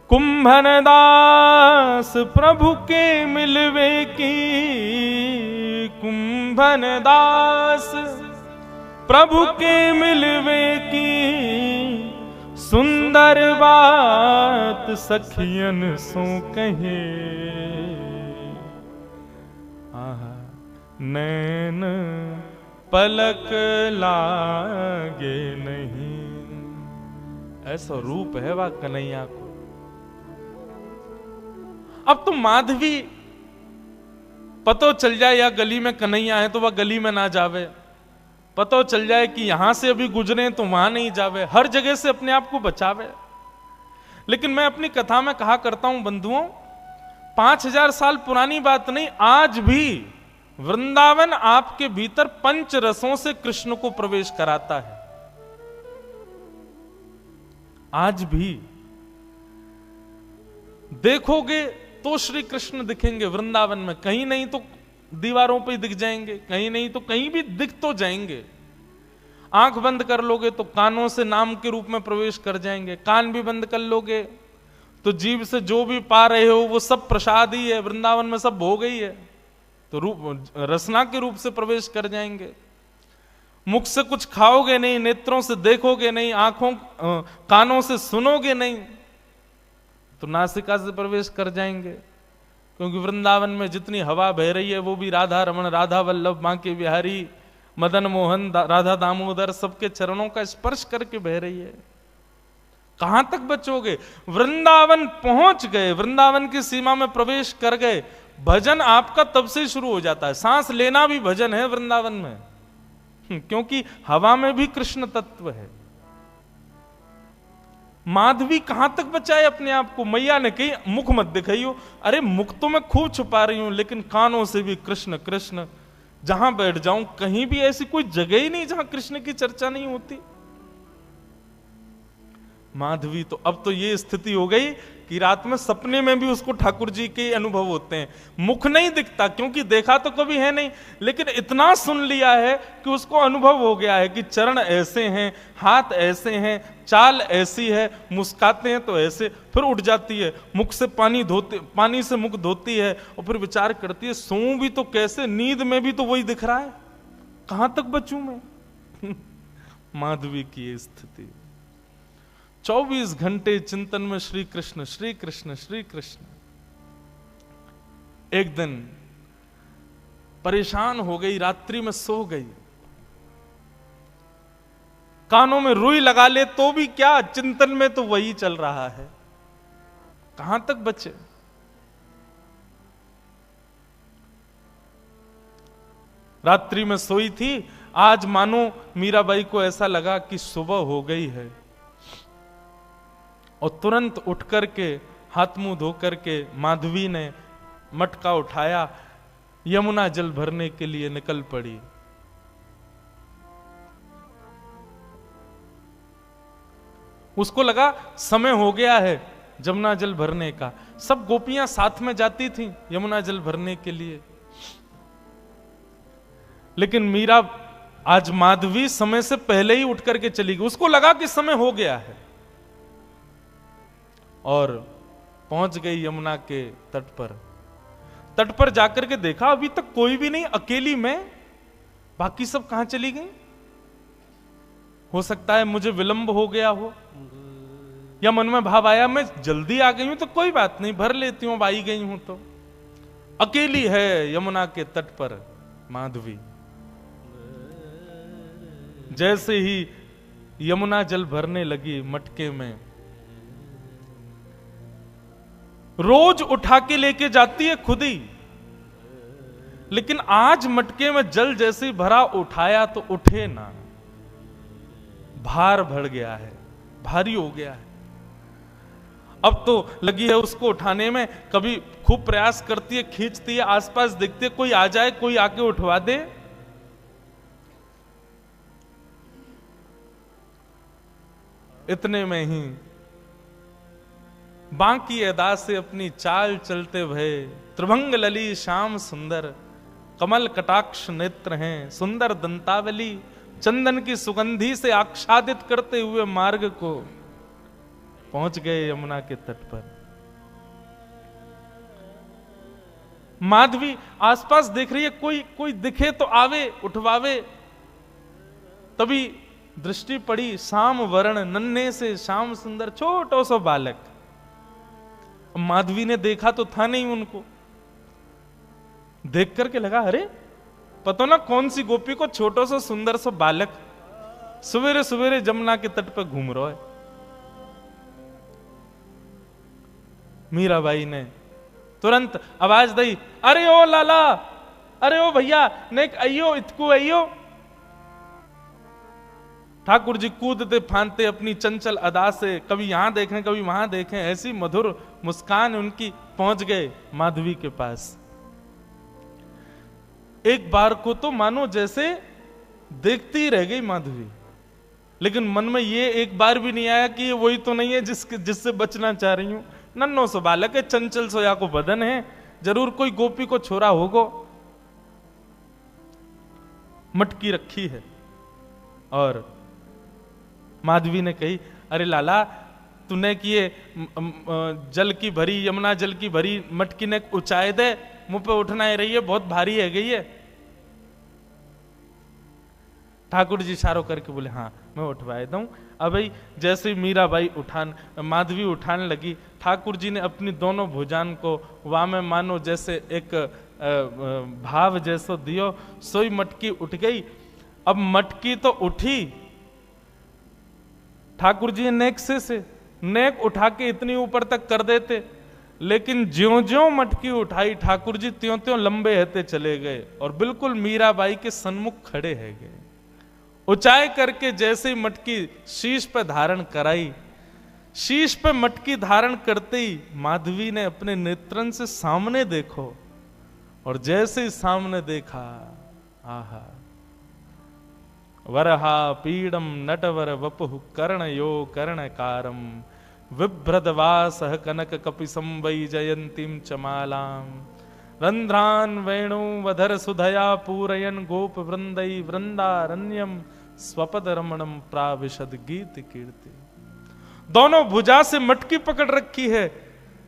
कुंभन दास प्रभु के मिलवे की, कुंभन दास प्रभु के मिलवे की, सुंदर बात सखियन सो कहे। आहा नैन पलक लागे नहीं। ऐसा रूप है वह कन्हैया को। अब तो माधवी पतो चल जाए या गली में कन्हैया है तो वह गली में ना जावे, पतो चल जाए कि यहां से अभी गुजरे तो वहां नहीं जावे, हर जगह से अपने आप को बचावे। लेकिन मैं अपनी कथा में कहा करता हूं बंधुओं, 5000 साल पुरानी बात नहीं, आज भी वृंदावन आपके भीतर पंच रसों से कृष्ण को प्रवेश कराता है। आज भी देखोगे तो श्री कृष्ण दिखेंगे वृंदावन में, कहीं नहीं तो दीवारों पे दिख जाएंगे, कहीं नहीं तो कहीं भी दिख तो जाएंगे। आंख बंद कर लोगे तो कानों से नाम के रूप में प्रवेश कर जाएंगे, कान भी बंद कर लोगे तो जीभ से जो भी पा रहे हो वो सब प्रसाद ही है, वृंदावन में सब भोग ही है, तो रूप रसना के रूप से प्रवेश कर जाएंगे। मुख से कुछ खाओगे नहीं, नेत्रों से देखोगे नहीं, आंखों कानों से सुनोगे नहीं, तो नासिका से प्रवेश कर जाएंगे। क्योंकि वृंदावन में जितनी हवा बह रही है वो भी राधा रमण, राधा वल्लभ, बांके बिहारी, मदन मोहन, राधा दामोदर सबके चरणों का स्पर्श करके बह रही है। कहां तक बचोगे? वृंदावन पहुंच गए, वृंदावन की सीमा में प्रवेश कर गए, भजन आपका तब से शुरू हो जाता है। सांस लेना भी भजन है वृंदावन में, क्योंकि हवा में भी कृष्ण तत्व है। माधवी कहां तक बचाए अपने आप को? मैया ने कही मुख मत दिखाइयो। अरे मुख तो मैं खूब छुपा रही हूं, लेकिन कानों से भी कृष्ण कृष्ण। जहां बैठ जाऊं कहीं भी ऐसी कोई जगह ही नहीं जहां कृष्ण की चर्चा नहीं होती। माधवी तो अब तो ये स्थिति हो गई कि रात में सपने में भी उसको ठाकुर जी के अनुभव होते हैं। मुख नहीं दिखता क्योंकि देखा तो कभी है नहीं, लेकिन इतना सुन लिया है कि उसको अनुभव हो गया है कि चरण ऐसे हैं, हाथ ऐसे हैं, चाल ऐसी है, मुस्काते हैं तो ऐसे, फिर उठ जाती है, मुख से पानी से मुख धोती है और फिर विचार करती है सोऊं भी तो कैसे, नींद में भी तो वही दिख रहा है, कहां तक बचूं मैं। माधवी की ये स्थिति। 24 घंटे चिंतन में श्री कृष्ण श्री कृष्ण श्री कृष्ण। एक दिन परेशान हो गई, रात्रि में सो गई, कानों में रुई लगा ले तो भी क्या, चिंतन में तो वही चल रहा है, कहां तक बचे। रात्रि में सोई थी, आज मानो मीराबाई को ऐसा लगा कि सुबह हो गई है, और तुरंत उठ करके हाथ मुंह धो करके माधवी ने मटका उठाया, यमुना जल भरने के लिए निकल पड़ी। उसको लगा समय हो गया है यमुना जल भरने का। सब गोपियां साथ में जाती थीं यमुना जल भरने के लिए, लेकिन मीरा आज माधवी समय से पहले ही उठ करके चली गई। उसको लगा कि समय हो गया है और पहुंच गई यमुना के तट पर। तट पर जाकर के देखा अभी तक कोई भी नहीं, अकेली मैं, बाकी सब कहां चली गई। हो सकता है मुझे विलंब हो गया हो, या मन में भाव आया मैं जल्दी आ गई हूं तो कोई बात नहीं, भर लेती हूं, आई गई हूं तो। अकेली है यमुना के तट पर माधवी। जैसे ही यमुना जल भरने लगी मटके में, रोज उठा के लेके जाती है खुद ही, लेकिन आज मटके में जल जैसे ही भरा, उठाया तो उठे ना, भार बढ़ गया है, भारी हो गया है। अब तो लगी है उसको उठाने में, कभी खूब प्रयास करती है, खींचती है, आसपास देखती है कोई आ जाए, कोई आके उठवा दे। इतने में ही बांकी अदा से अपनी चाल चलते भये, त्रिभंग लली श्याम सुंदर, कमल कटाक्ष नेत्र हैं, सुंदर दंतावली, चंदन की सुगंधी से आच्छादित करते हुए मार्ग को पहुंच गए यमुना के तट पर। माधवी आसपास देख रही है, कोई दिखे तो आवे, उठवावे। तभी दृष्टि पड़ी श्याम वर्ण नन्हे से श्याम सुंदर छोटो सो बालक। माधवी ने देखा तो था नहीं उनको, देख करके लगा अरे पता ना कौन सी गोपी को छोटो सो सुंदर सो बालक सवेरे सवेरे जमुना के तट पर घूम रहा है। मीराबाई ने तुरंत आवाज दी, अरे ओ लाला, अरे ओ भैया, नेक आइयो, इतकू आइयो। ठाकुर जी कूदते फांदते अपनी चंचल अदा से कभी यहां देखें कभी वहां देखें, ऐसी मधुर मुस्कान उनकी, पहुंच गए माधवी के पास। एक बार को तो मानो जैसे देखती रह गई माधवी, लेकिन मन में ये एक बार भी नहीं आया कि ये वही तो नहीं है जिससे बचना चाह रही हूं। नन्नो सो बालक है, चंचल सोया को बदन है, जरूर कोई गोपी को छोरा होगो। मटकी रखी है और माधवी ने कही, अरे लाला तूने किए जल की भरी, यमुना जल की भरी मटकी ने ऊंचाई दे, मुंह पे उठना ही रही है, बहुत भारी है गई है। ठाकुर जी इशारों करके बोले हाँ मैं उठवाए दूं। अब भाई जैसे मीराबाई माधवी उठाने लगी, ठाकुर जी ने अपनी दोनों भुजान को वामे मानो जैसे एक भाव जैसो दियो, सोई मटकी उठ गई। अब मटकी तो उठी, ठाकुर जी नेक से नेक उठा के इतनी ऊपर तक कर देते, लेकिन ज्यों ज्यों मटकी उठाई ठाकुर जी त्यों त्यों लंबे रहते चले गए और बिल्कुल मीराबाई के सन्मुख खड़े है गए। ऊंचाई करके जैसे ही मटकी शीश पे धारण कराई, शीश पे मटकी धारण करते ही माधवी ने अपने नेत्रन से सामने देखो, और जैसे ही सामने देखा, आहा, वरहा पीडम नटवर वपुः कर्णयो कर्णकारम, विभ्रदवास कनक कपिसं वै जयंतीं चमालां, रंध्रान वेणु वधर सुधया पूरयन गोप वृंदै वृंदारण्यम स्वपद रमणम प्राविशद गीत कीर्ति। दोनों भुजा से मटकी पकड़ रखी है,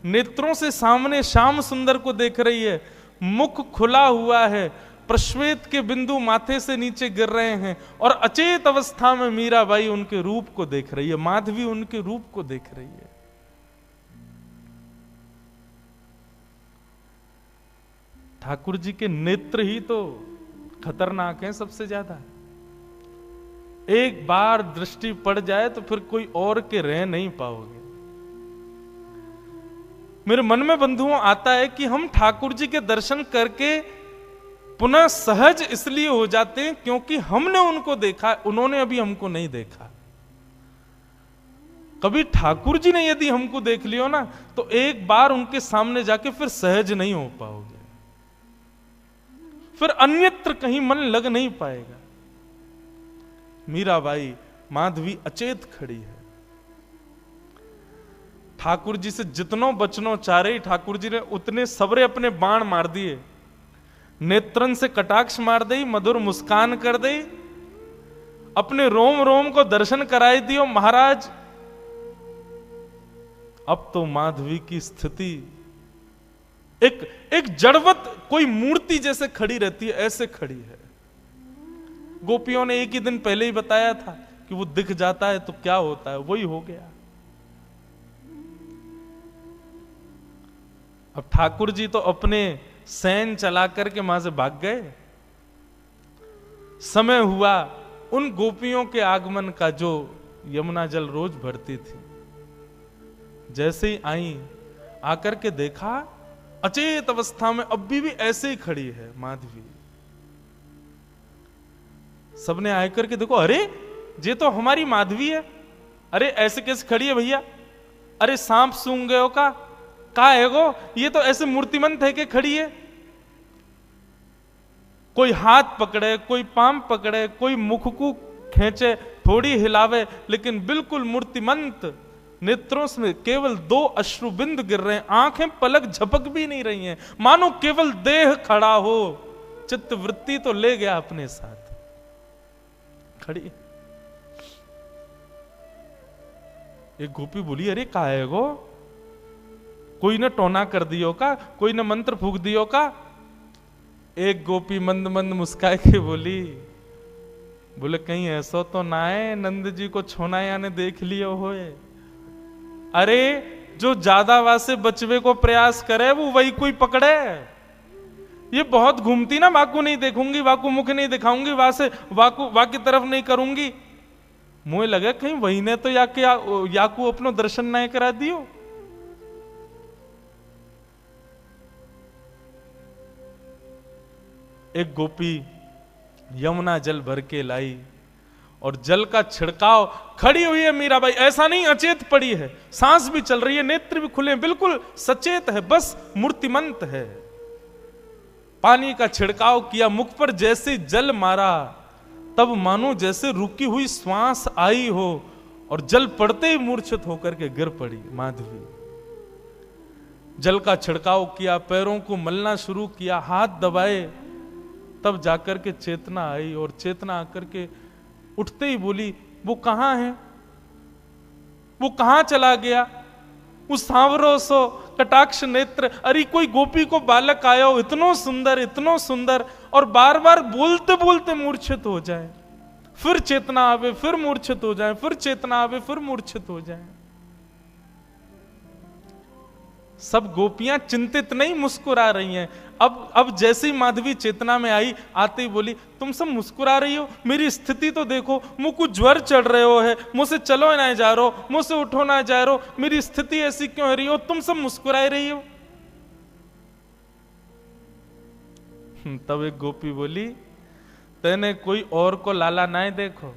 नेत्रों से सामने श्याम सुंदर को देख रही है, मुख खुला हुआ है, प्रश्वेत के बिंदु माथे से नीचे गिर रहे हैं, और अचेत अवस्था में मीराबाई उनके रूप को देख रही है, माधवी उनके रूप को देख रही है। ठाकुर जी के नेत्र ही तो खतरनाक हैं सबसे ज्यादा। एक बार दृष्टि पड़ जाए तो फिर कोई और के रह नहीं पाओगे। मेरे मन में बंधुओं आता है कि हम ठाकुर जी के दर्शन करके पुनः सहज इसलिए हो जाते हैं क्योंकि हमने उनको देखा, उन्होंने अभी हमको नहीं देखा। कभी ठाकुर जी ने यदि हमको देख लियो ना, तो एक बार उनके सामने जाके फिर सहज नहीं हो पाओगे। फिर अन्यत्र कहीं मन लग नहीं पाएगा। मीराबाई माधवी अचेत खड़ी है। ठाकुर जी से जितनो बचनो चारे, ठाकुर जी ने उतने सबरे अपने बाण मार दिए, नेत्रन से कटाक्ष मार दी, मधुर मुस्कान कर दी, अपने रोम रोम को दर्शन कराई दियो। महाराज अब तो माधवी की स्थिति एक जड़वत कोई मूर्ति जैसे खड़ी रहती है, ऐसे खड़ी है। गोपियों ने एक ही दिन पहले ही बताया था कि वो दिख जाता है तो क्या होता है, वही हो गया। अब ठाकुर जी तो अपने सैन चला करके वहां से भाग गए। समय हुआ उन गोपियों के आगमन का जो यमुना जल रोज भरती थी। जैसे ही आई, आकर के देखा अचेत अवस्था में अब भी ऐसे ही खड़ी है माधवी। सबने आकर के देखो, अरे ये तो हमारी माधवी है। अरे ऐसे कैसे खड़ी है भैया? अरे सांप सूंघ गए हो का है गो? ये तो ऐसे मूर्तिमंत है कि खड़ी है। कोई हाथ पकड़े, कोई पांव पकड़े, कोई मुख को खींचे, थोड़ी हिलावे, लेकिन बिल्कुल मूर्तिमंत। नेत्रों से केवल 2 अश्रुबिंद गिर रहे हैं, आंखें पलक झपक भी नहीं रही हैं, मानो केवल देह खड़ा हो। चित्त वृत्ति तो ले गया अपने साथ, खड़ी। एक गोपी बोली, अरे का है गो? कोई ने टोना कर दियो का? कोई ने मंत्र फूक दियो का? एक गोपी मंद मंद मुस्काए के बोली, बोले कहीं ऐसा तो ना है नंद जी को छोनाया ने देख लियो होए। अरे जो ज्यादा वासे बचवे को प्रयास करे वो वही कोई पकड़े। ये बहुत घूमती ना, वाकू नहीं देखूंगी, वाकू मुख नहीं दिखाऊंगी, वासे वाकू की तरफ नहीं करूंगी। मुझे लगे कहीं वही ने तो याकू अपनो दर्शन नहीं करा दियो। एक गोपी यमुना जल भर के लाई और जल का छिड़काव, खड़ी हुई है मीराबाई। ऐसा नहीं अचेत पड़ी है, सांस भी चल रही है, नेत्र भी खुले, बिल्कुल सचेत है, बस मूर्तिमंत है। पानी का छिड़काव किया, मुख पर जैसे जल मारा, तब मानो जैसे रुकी हुई श्वास आई हो और जल पड़ते ही मूर्छित होकर के गिर पड़ी माधवी। जल का छिड़काव किया, पैरों को मलना शुरू किया, हाथ दबाए, तब जाकर के चेतना आई और चेतना आकर के उठते ही बोली, वो कहां है? वो कहां चला गया? उस सांवरो सो कटाक्ष नेत्र, अरे कोई गोपी को बालक आया हो, इतनो सुंदर, और बार बार बोलते बोलते मूर्छित हो जाए, फिर चेतना आवे, फिर मूर्छित हो जाए, फिर चेतना आवे, फिर मूर्छित हो जाए। सब गोपियां चिंतित नहीं, मुस्कुरा रही हैं। अब जैसे ही माधवी चेतना में आई, आते ही बोली, तुम सब मुस्कुरा रही हो, मेरी स्थिति तो देखो, मुझ को ज्वर चढ़ रहे हो है, मुझसे चलो ना जा रहे हो, मुझसे उठो ना जा रहे हो, मेरी स्थिति ऐसी क्यों हो रही हो? तुम सब मुस्कुरा रही हो। तब एक गोपी बोली, तेने कोई और को लाला ना देखो,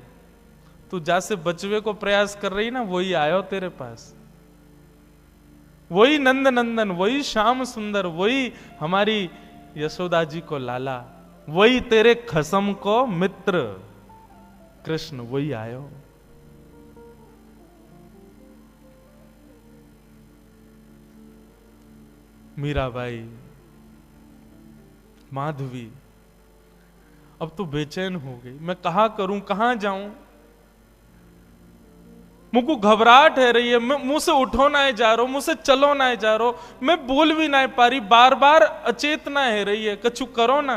तू जैसे बचवे को प्रयास कर रही ना, वही आयो तेरे पास, वही नंद नंदन, वही श्याम सुंदर, वही हमारी यशोदा जी को लाला, वही तेरे खसम को मित्र कृष्ण, वही आयो। मीराबाई, माधवी अब तो बेचैन हो गई, मैं कहां करूं, कहां जाऊं? मुझको घबराहट है रही है, मुंह से उठो ना जा रहा, मुझसे चलो ना जा रहा, मैं बोल भी ना पा रही, बार बार अचेतना है रही है, कछु करो ना।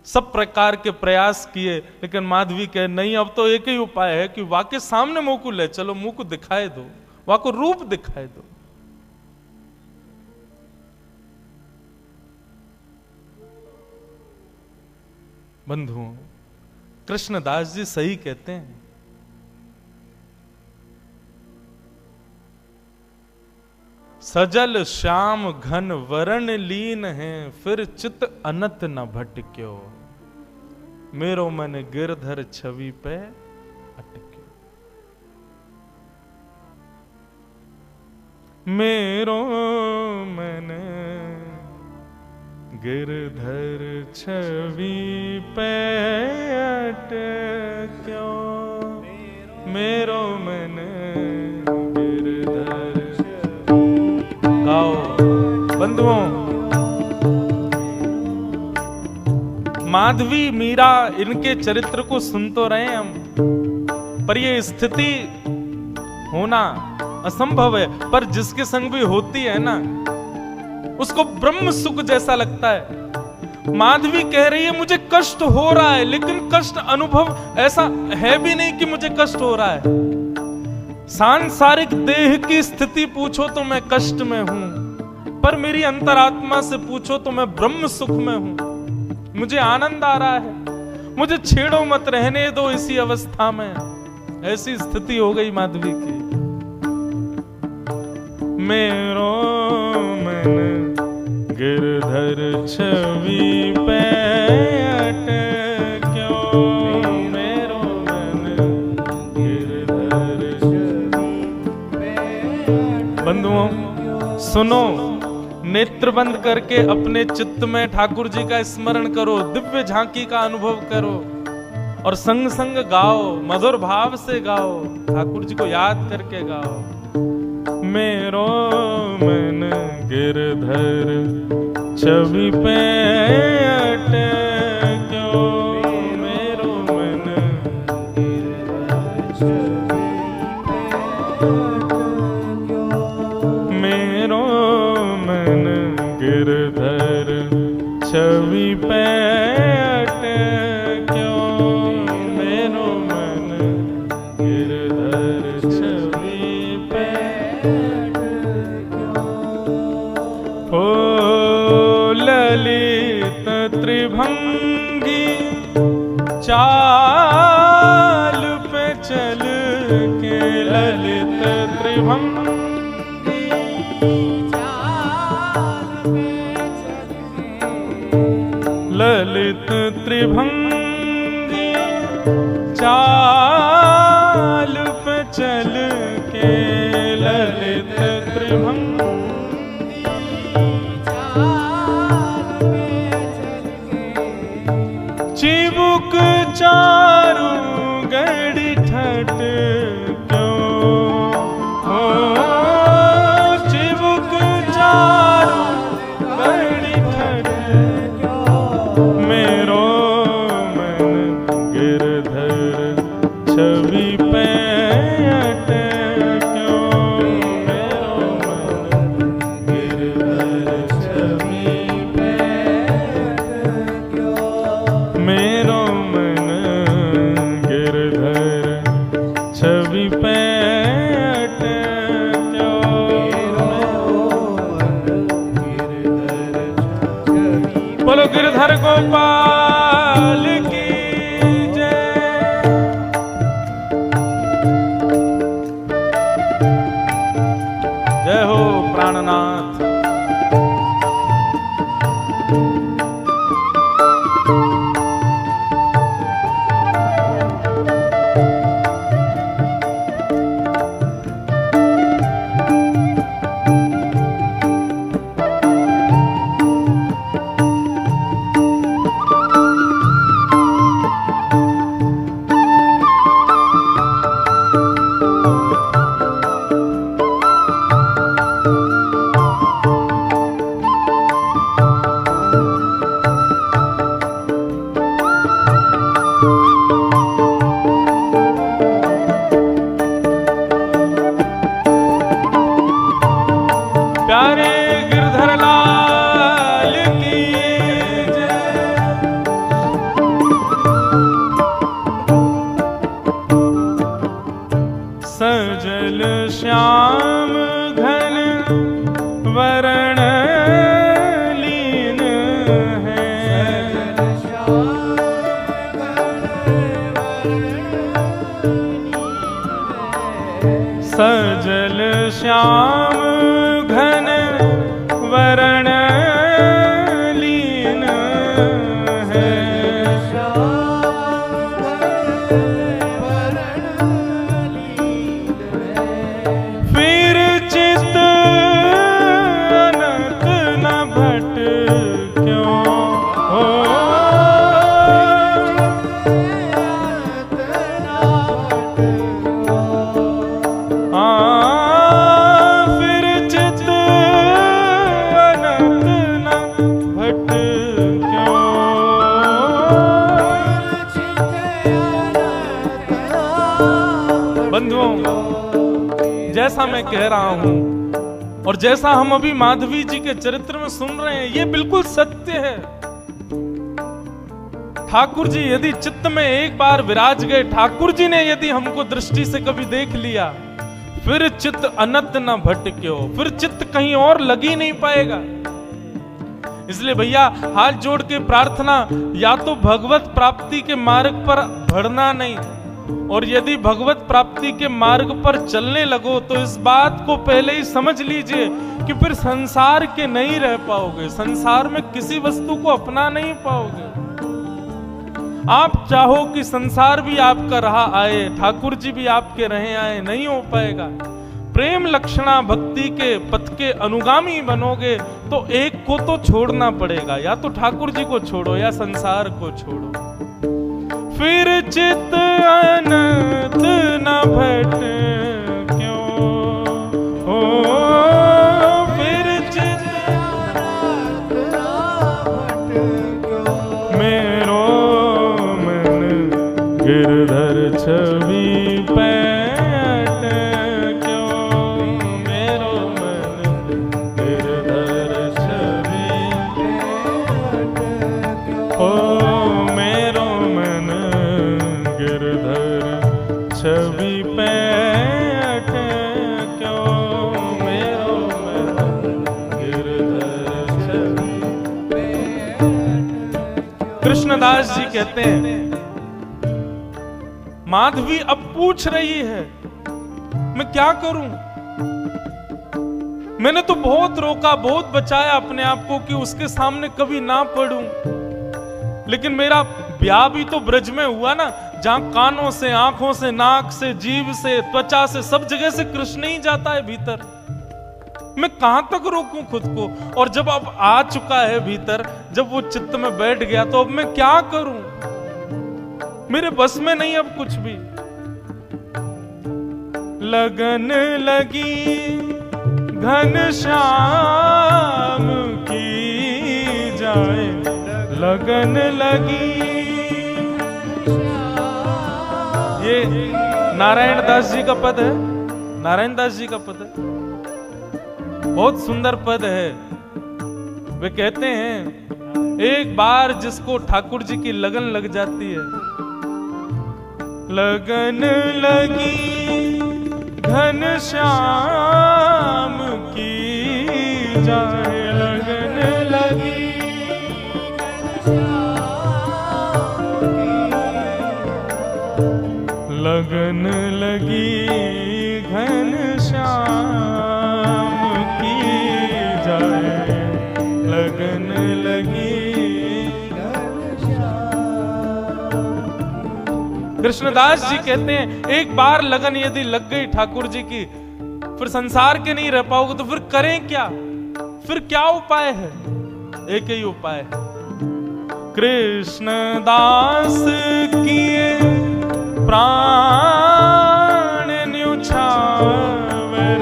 सब प्रकार के प्रयास किए, लेकिन माधवी कहे नहीं, अब तो एक ही उपाय है कि वाके सामने मुंह को ले चलो, मुंह को दिखाए दो, वाको रूप दिखाए दो। बंधुओं, कृष्णदास जी सही कहते हैं, सजल श्याम घन वरण लीन है, फिर चित अनत न भटक्यो, मेरो मन गिरधर छवि पे अटक्यो। मेरो मन गिरधर छवि पे अटक्यो मेरो मन गिरधर। गाओ बंधुओं, माधवी मीरा इनके चरित्र को सुन तो रहे हम, पर ये स्थिति होना असंभव है। पर जिसके संग भी होती है ना, उसको ब्रह्म सुख जैसा लगता है। माधवी कह रही है मुझे कष्ट हो रहा है, लेकिन कष्ट अनुभव ऐसा है भी नहीं कि मुझे कष्ट हो रहा है। सांसारिक देह की स्थिति पूछो तो मैं कष्ट में हूं, पर मेरी अंतरात्मा से पूछो तो मैं ब्रह्म सुख में हूं। मुझे आनंद आ रहा है, मुझे छेड़ो मत, रहने दो इसी अवस्था में। ऐसी स्थिति हो गई माधवी की। मेरो मन गिरधर छवि पे अटक्यो, मेरो मन गिरधर छवि पे। बंधुओं सुनो, नेत्र बंद करके अपने चित्त में ठाकुर जी का स्मरण करो, दिव्य झांकी का अनुभव करो और संग संग गाओ, मधुर भाव से गाओ, ठाकुर जी को याद करके गाओ। मेरो मन गिरधर छवि पे अटक्यो, मेरो मन गिरधर छवि पे अटक्यो, मेरो मन गिरधर छवि पे अटक्यो, मेरो मन गिरधर छवि पे अटक्यो। ओ ललित त्रिभंगी चाल पे चल के, ललित त्रिभंगी ललित त्रिभंगी चाल पे चल के, ललित त्रिभंगी चाल पे चल के, चिबुक चारू गड़ी ठट क्यों, हो चिबुक चारू गड़ी ठट क्यों, मेरो मन गिरधर छवि पे अटक्यो, मेरो मन गिरधर छवि पे अटक्यो, मेरो मन गिरधर छवि पे अटक्यो, बोलो गिरधर गोपाल की जय। जय हो प्राणनाथ। प्यारे गिरधर लाल की जय। सजल श्याम घन वरण लीन है, सजल श्याम घन वरण लीन है, फिर चित अनंत न भट क्यों, जैसा मैं कह रहा हूं और जैसा हम अभी माधवी जी के चरित्र में सुन रहे हैं, ये बिल्कुल सत्य है। ठाकुर जी यदि चित्त में एक बार विराज गए, ठाकुर जी ने यदि हमको दृष्टि से कभी देख लिया, फिर चित्त अनंत न भटक्यो, फिर चित्त कहीं और लग ही नहीं पाएगा। इसलिए भैया हाथ जोड़ के प्रार्थना, या तो भगवत प्राप्ति के मार्ग पर बढ़ना नहीं, और यदि भगवत प्राप्ति के मार्ग पर चलने लगो तो इस बात को पहले ही समझ लीजिए कि फिर संसार के नहीं रह पाओगे, संसार में किसी वस्तु को अपना नहीं पाओगे। आप चाहो कि संसार भी आपका रहा आए, ठाकुर जी भी आपके रहे आए, नहीं हो पाएगा। प्रेम लक्षणा भक्ति के पथ के अनुगामी बनोगे तो एक को तो छोड़ना पड़ेगा, या तो ठाकुर जी को छोड़ो या संसार को छोड़ो। फिर चित अनंत न भटक्यो, ओ फिर चित अनंत न भटक्यो, मेरो मन गिरधर छवि पैठ क्यों, मेरो मन गिरधर छवि पैठ क्यों, ओ मेरो मन गिरधर छवि पैठ क्यों, मेरो मन गिरधर छवि पैठ क्यों। कृष्णदास जी कहते हैं, माधवी अब पूछ रही है मैं क्या करूं, मैंने तो बहुत रोका, बहुत बचाया अपने आप को कि उसके सामने कभी ना पड़ूं, लेकिन मेरा ब्याह भी तो ब्रज में हुआ ना, जहां कानों से, आंखों से, नाक से, जीभ से, त्वचा से, सब जगह से कृष्ण ही जाता है भीतर। मैं कहां तक रोकूं खुद को, और जब अब आ चुका है भीतर, जब वो चित्त में बैठ गया तो अब मैं क्या करूं, मेरे बस में नहीं अब कुछ भी। लगन लगी घनश्याम की जाए, लगन लगी। ये नारायण दास जी का पद है, नारायण दास जी का पद है, बहुत सुंदर पद है। वे कहते हैं, एक बार जिसको ठाकुर जी की लगन लग जाती है, लगन लगी घनश्याम की जाए, लगन लगी लगन लगी घनश्याम की जाए, लगन लगी। कृष्णदास जी कहते हैं, एक बार लगन यदि लग गई ठाकुर जी की, फिर संसार के नहीं रह पाओगे, तो फिर करें क्या, फिर क्या उपाय है? एक ही उपाय है, कृष्णदास किए प्राण न्युछावर,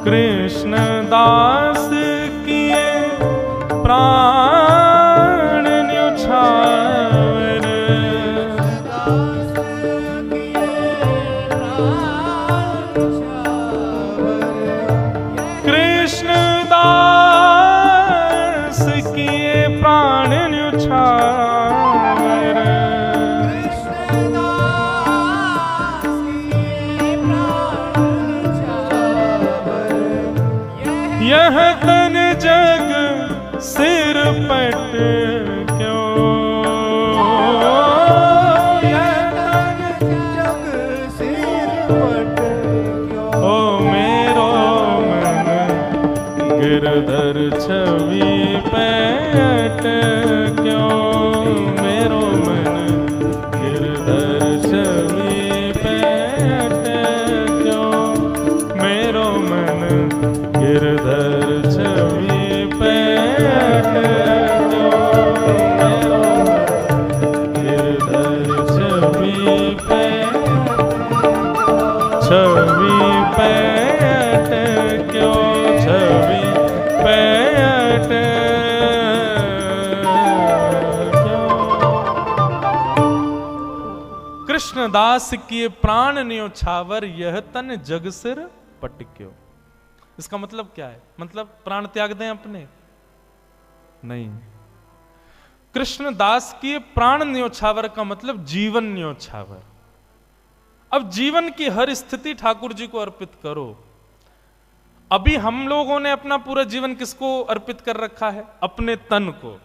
कृष्णदास किए प्राण न्युछावर, कृष्णदास किए प्राण न्युछावर, यह तन जग सिर पट क्यों, यह तन जग सिर पट क्यों, ओ मेरो मन गिरधर छवि पैठ क्यों, मेरो मन गिरधर छवि पैठ क्यों, मेरो मन गिरधर छवि पैठ क्यों, मेरो गिरधर छवि पैठ क्यों, छवि पैठ क्यों। कृष्णदास किए प्राण न्योछावर, यह तन जग सिर पटक्यो। इसका मतलब क्या है? मतलब प्राण त्याग दें अपने? नहीं। कृष्णदास किए प्राण न्योछावर का मतलब जीवन न्योछावर। अब जीवन की हर स्थिति ठाकुर जी को अर्पित करो। अभी हम लोगों ने अपना पूरा जीवन किसको अर्पित कर रखा है? अपने तन को।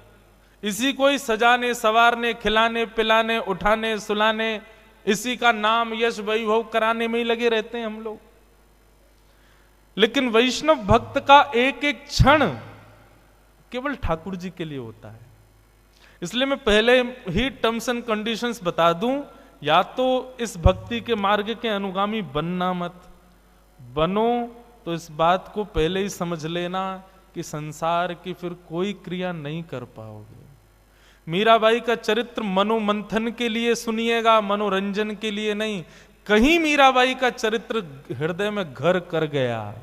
इसी को ही सजाने संवारने खिलाने पिलाने उठाने सुलाने, इसी का नाम यश वैभव कराने में ही लगे रहते हैं हम लोग। लेकिन वैष्णव भक्त का एक एक क्षण केवल ठाकुर जी के लिए होता है। इसलिए मैं पहले ही टर्म्स एंड कंडीशंस बता दूं, या तो इस भक्ति के मार्ग के अनुगामी बनना मत, बनो तो इस बात को पहले ही समझ लेना कि संसार की फिर कोई क्रिया नहीं कर पाओगे। मीराबाई का चरित्र मनोमंथन के लिए सुनिएगा, मनोरंजन के लिए नहीं। कहीं मीराबाई का चरित्र हृदय में घर कर गया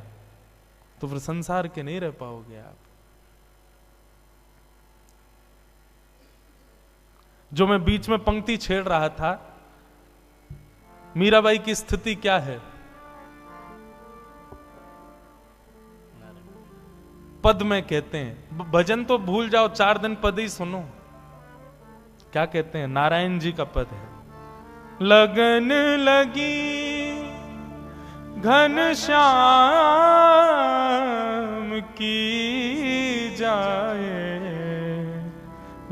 तो फिर संसार के नहीं रह पाओगे आप। जो मैं बीच में पंक्ति छेड़ रहा था, मीराबाई की स्थिति क्या है? पद में कहते हैं, भजन तो भूल जाओ, 4 दिन पद ही सुनो। क्या कहते हैं? नारायण जी का पद है, लगन लगी घन श्याम की जाए,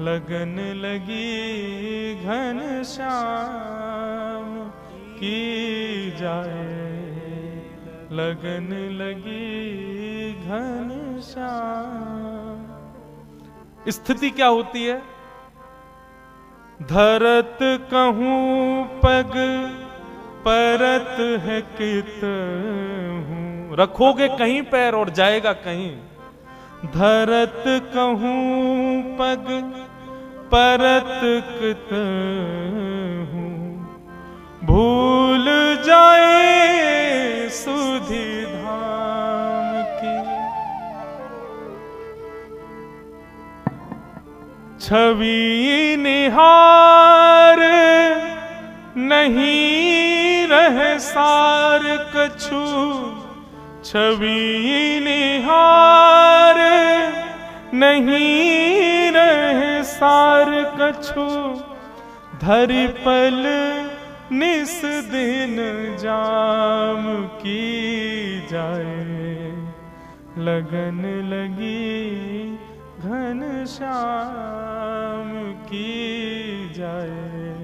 लगन लगी घन श्याम की जाए, लगन लगी घन श्याम। स्थिति क्या होती है? धरत कहूं पग परत है कित हूं, रखोगे कहीं पैर और जाएगा कहीं। धरत कहूं पग परत कित हूं, भूल जाए सुधि धाम की। छवि निहार नहीं रहे सार कछु, छवि निहार नहीं रहे सार कछु, धरि पल निस दिन जाम की जाए, लगन लगी घन श्याम की जाए,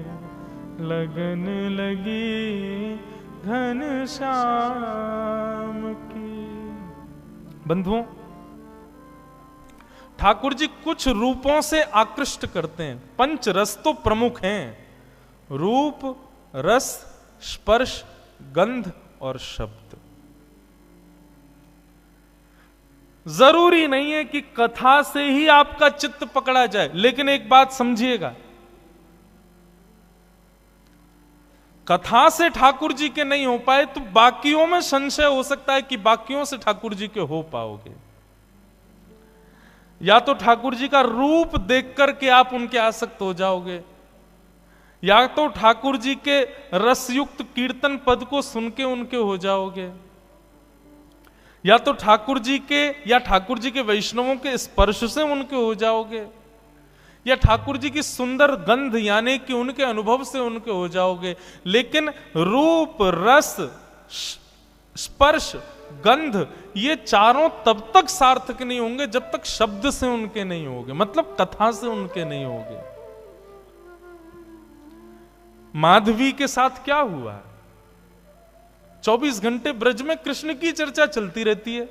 लगन लगी घन श्याम की। बंधुओं, ठाकुर जी कुछ रूपों से आकृष्ट करते हैं। 5 रस तो प्रमुख हैं, रूप रस स्पर्श गंध और शब्द। जरूरी नहीं है कि कथा से ही आपका चित्त पकड़ा जाए, लेकिन एक बात समझिएगा, कथा से ठाकुर जी के नहीं हो पाए तो बाकियों में संशय हो सकता है कि बाकियों से ठाकुर जी के हो पाओगे। या तो ठाकुर जी का रूप देख करके आप उनके आसक्त हो जाओगे, या तो ठाकुर जी के रसयुक्त कीर्तन पद को सुन के उनके हो जाओगे, या तो ठाकुर जी के या ठाकुर जी के वैष्णवों के स्पर्श से उनके हो जाओगे, या ठाकुर जी की सुंदर गंध यानी कि उनके अनुभव से उनके हो जाओगे। लेकिन रूप रस स्पर्श गंध ये चारों तब तक सार्थक नहीं होंगे जब तक शब्द से उनके नहीं होंगे, मतलब कथा से उनके नहीं होंगे। माधवी के साथ क्या हुआ? 24 घंटे ब्रज में कृष्ण की चर्चा चलती रहती है,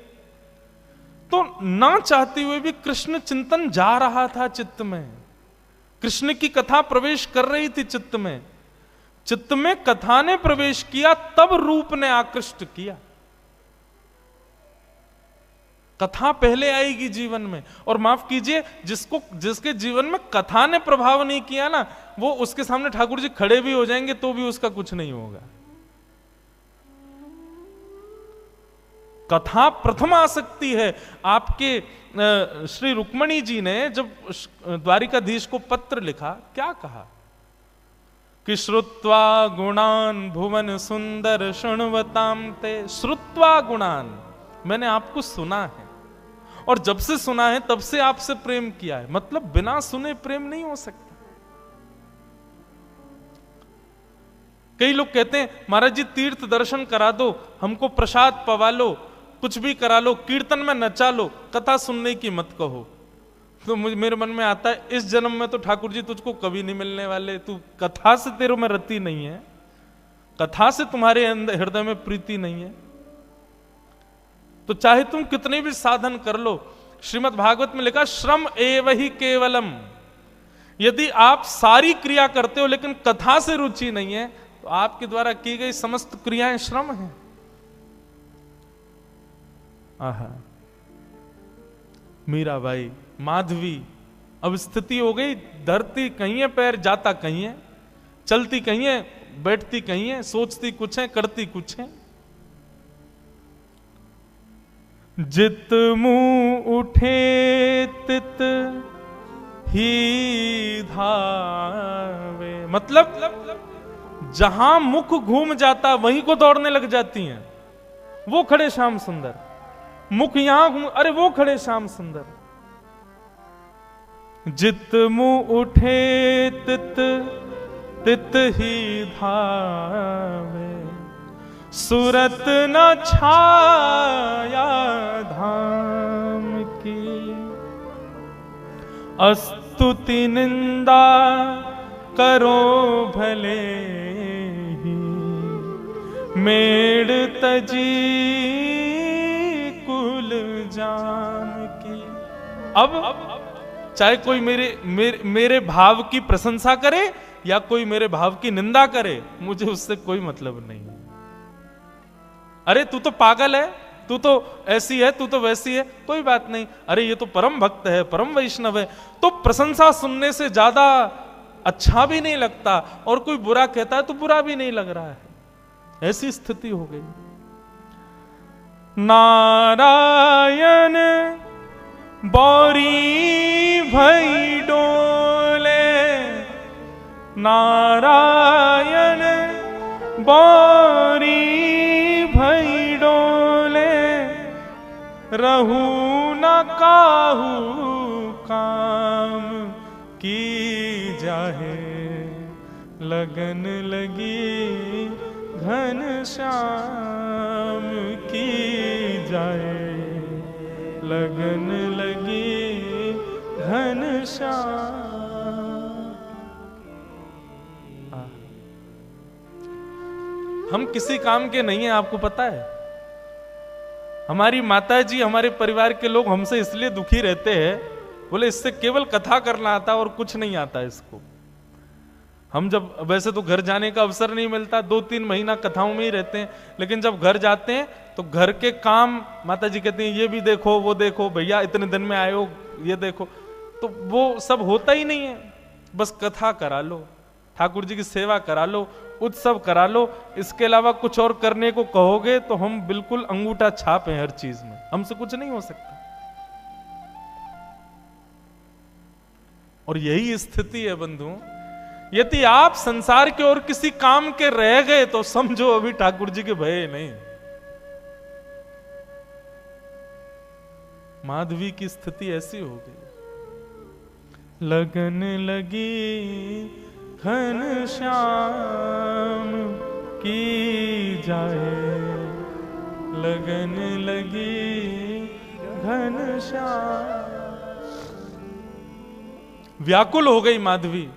तो ना चाहते हुए भी कृष्ण चिंतन जा रहा था चित्त में, कृष्ण की कथा प्रवेश कर रही थी चित्त में। चित्त में कथा ने प्रवेश किया तब रूप ने आकृष्ट किया। कथा पहले आएगी जीवन में, और माफ कीजिए जिसके जीवन में कथा ने प्रभाव नहीं किया ना, वो उसके सामने ठाकुर जी खड़े भी हो जाएंगे तो भी उसका कुछ नहीं होगा। कथा प्रथम आसक्ति है। आपके श्री रुक्मणी जी ने जब द्वारिकाधीश को पत्र लिखा, क्या कहा? कि श्रुत्वा गुणान भुवन सुंदर शृण्वताम ते। श्रुत्वा गुणान, मैंने आपको सुना है, और जब से सुना है तब से आपसे प्रेम किया है। मतलब बिना सुने प्रेम नहीं हो सकता। कई लोग कहते हैं महाराज जी तीर्थ दर्शन करा दो, हमको प्रसाद पवा लो, कुछ भी करा लो, कीर्तन में नचा लो, कथा सुनने की मत कहो। तो मेरे मन में आता है इस जन्म में तो ठाकुर जी तुझको कभी नहीं मिलने वाले, तू कथा से तेरे में रति नहीं है, कथा से तुम्हारे अंदर हृदय में प्रीति नहीं है, तो चाहे तुम कितने भी साधन कर लो। श्रीमद् भागवत में लिखा श्रम एव ही केवलम, यदि आप सारी क्रिया करते हो लेकिन कथा से रुचि नहीं है तो आपके द्वारा की गई समस्त क्रियाएं श्रम हैं। आहा, मीराबाई, माधवी, अब स्थिति हो गई, धरती कहीं है, पैर जाता कहीं है, चलती कहीं है, बैठती कहीं है, सोचती कुछ है, करती कुछ है। जित मुंह उठे तित ही धावे, मतलब जहां मुख घूम जाता वहीं को दौड़ने लग जाती हैं। वो खड़े श्याम सुंदर, मुख यहां घूम, अरे वो खड़े श्याम सुंदर। जित मुंह उठे तित तित ही धावे, सुरत न छाया धाम की। अस्तुति निंदा करो भले ही, मेड़ तजी कुल जाम की। अब चाहे कोई मेरे भाव की प्रशंसा करे या कोई मेरे भाव की निंदा करे, मुझे उससे कोई मतलब नहीं है। अरे तू तो पागल है, तू तो ऐसी है, तू तो वैसी है, कोई बात नहीं। अरे ये तो परम भक्त है, परम वैष्णव है, तो प्रशंसा सुनने से ज्यादा अच्छा भी नहीं लगता, और कोई बुरा कहता है तो बुरा भी नहीं लग रहा है। ऐसी स्थिति हो गई। नारायण बौरी भई डोले, नारायण बौरी भई डोले, रहू न काहू काम की जाहे, लगन लगी घन श्याम की जाए, लगन लगी घन श्याम। हम किसी काम के नहीं है, आपको पता है। हमारी माता जी, हमारे परिवार के लोग हमसे इसलिए दुखी रहते हैं, बोले इससे केवल कथा करना आता और कुछ नहीं आता इसको। हम जब, वैसे तो घर जाने का अवसर नहीं मिलता, 2-3 महीना कथाओं में ही रहते हैं, लेकिन जब घर जाते हैं तो घर के काम माता जी कहती हैं ये भी देखो, वो देखो, भैया इतने दिन में आए हो, ये देखो, तो वो सब होता ही नहीं है। बस कथा करा लो, ठाकुर जी की सेवा करा लो, उत्सव करा लो, इसके अलावा कुछ और करने को कहोगे तो हम बिल्कुल अंगूठा छाप हैं हर चीज में, हमसे कुछ नहीं हो सकता। और यही स्थिति है बंधु। यदि आप संसार के और किसी काम के रह गए तो समझो अभी ठाकुर जी के भय नहीं। माधवी की स्थिति ऐसी हो गई। लगन लगी घन श्याम की जाए, लगन लगी घन श्याम। व्याकुल हो गई माधवी,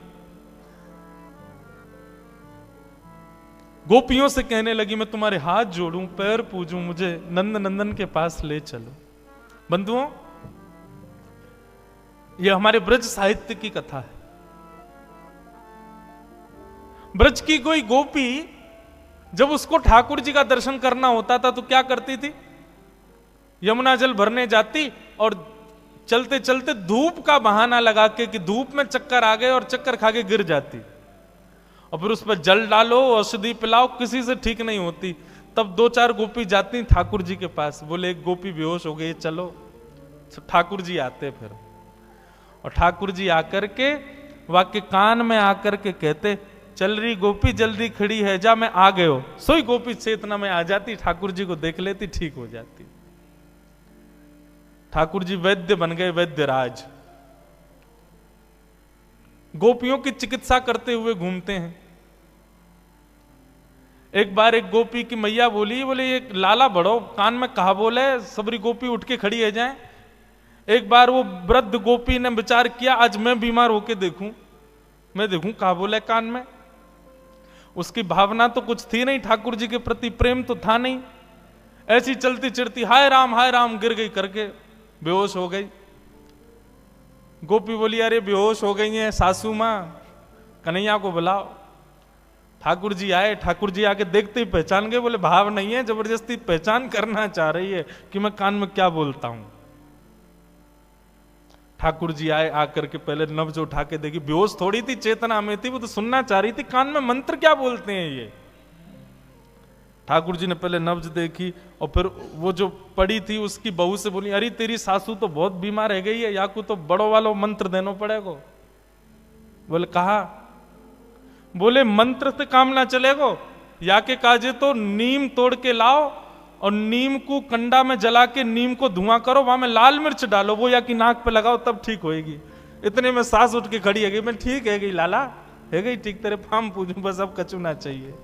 गोपियों से कहने लगी मैं तुम्हारे हाथ जोड़ूं, पैर पूजूं, मुझे नंद नंदन के पास ले चलो। बंधुओं, यह हमारे ब्रज साहित्य की कथा है। ब्रज की कोई गोपी जब उसको ठाकुर जी का दर्शन करना होता था तो क्या करती थी? यमुना जल भरने जाती और चलते चलते धूप का बहाना लगा के कि धूप में चक्कर आ गए और चक्कर खा के गिर जाती, और फिर उस पर जल डालो, औषधि पिलाओ, किसी से ठीक नहीं होती। तब 2-4 गोपी जाती ठाकुर जी के पास, बोले एक गोपी बेहोश हो गई, चलो। ठाकुर जी आते फिर, और ठाकुर जी आकर के वाक्य कान में आकर के कहते चल रही गोपी जल्दी खड़ी है, जा मैं आ गयो। सोई गोपी चेतना में आ जाती, ठाकुर जी को देख लेती, ठीक हो जाती। ठाकुर जी वैद्य बन गए, वैद्य राज। गोपियों की चिकित्सा करते हुए घूमते हैं। एक बार एक गोपी की मैया बोली, बोले ये लाला बड़ो कान में कहा बोले, सबरी गोपी उठ के खड़ी है जाए। एक बार वो वृद्ध गोपी ने विचार किया, आज मैं बीमार होके देखूं, मैं देखूं कहा बोले कान में। उसकी भावना तो कुछ थी नहीं, ठाकुर जी के प्रति प्रेम तो था नहीं। ऐसी चलती चिड़ती हाय राम गिर गई करके बेहोश हो गई। गोपी बोली अरे बेहोश हो गई है सासू मां, कन्हैया को बुलाओ। ठाकुर जी आए, ठाकुर जी आके देखते ही पहचान गए, बोले भाव नहीं है, जबरदस्ती पहचान करना चाह रही है कि मैं कान में क्या बोलता हूं। ठाकुर जी आए, आकर के पहले नब्ज उठा के देखी, बेहोश थोड़ी थी, चेतना में थी, वो तो सुनना चाह रही थी कान में मंत्र क्या बोलते हैं ये। ठाकुर जी ने पहले नब्ज देखी और फिर वो जो पड़ी थी उसकी बहू से बोली, अरे तेरी सासू तो बहुत बीमार रह गई है, याकू तो बड़ो वालो मंत्र देना पड़ेगा। बोले कहा, बोले मंत्र से काम ना चलेगो, या के काजे तो नीम तोड़ के लाओ और नीम को कंडा में जला के नीम को धुआं करो, वहां में लाल मिर्च डालो, वो या की नाक पे लगाओ तब ठीक होएगी। इतने में सास उठ के खड़ी है गई, मैं ठीक है गई लाला, है गई ठीक, तेरे फार्म पूजू, बस अब कचूना चाहिए।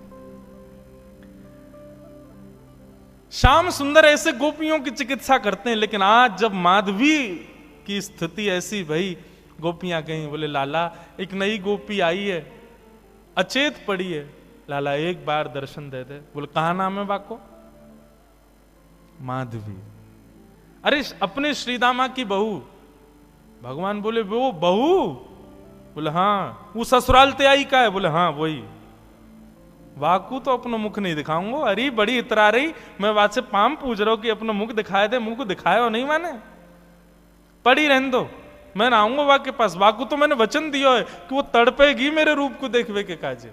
श्याम सुंदर ऐसे गोपियों की चिकित्सा करते हैं। लेकिन आज जब माधवी की स्थिति ऐसी भई, गोपियां गई, बोले लाला एक नई गोपी आई है, अचेत पड़ी है, लाला एक बार दर्शन दे दे। बोले कहा नाम है बाको? माधवी। अरे अपने श्रीदामा की बहू। भगवान बोले वो बहू? बोले हाँ। वो ससुराल ते आई का है? बोले हाँ वही। वाकू तो अपना मुख नहीं दिखाऊंगा। अरे बड़ी इतरा रही, मैं बात से पाम पूछ रहा हूं कि अपना मुख दिखाए दे, मुंह को दिखाया हो नहीं माने, पड़ी रहने दो, मैं ना आऊंगा वाक के पास। वाकू तो मैंने वचन दिया है कि वो तड़पेगी मेरे रूप को देखवे के काजे।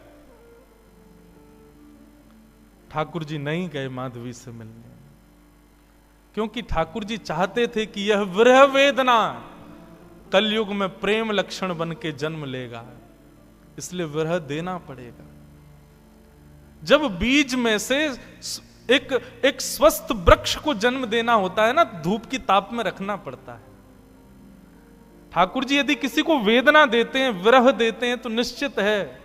ठाकुर जी नहीं गए माधवी से मिलने, क्योंकि ठाकुर जी चाहते थे कि यह विरह वेदना कलयुग में प्रेम लक्षण बन के जन्म लेगा, इसलिए विरह देना पड़ेगा। जब बीज में से एक स्वस्थ वृक्ष को जन्म देना होता है ना, धूप की ताप में रखना पड़ता है। ठाकुर जी यदि किसी को वेदना देते हैं, विरह देते हैं, तो निश्चित है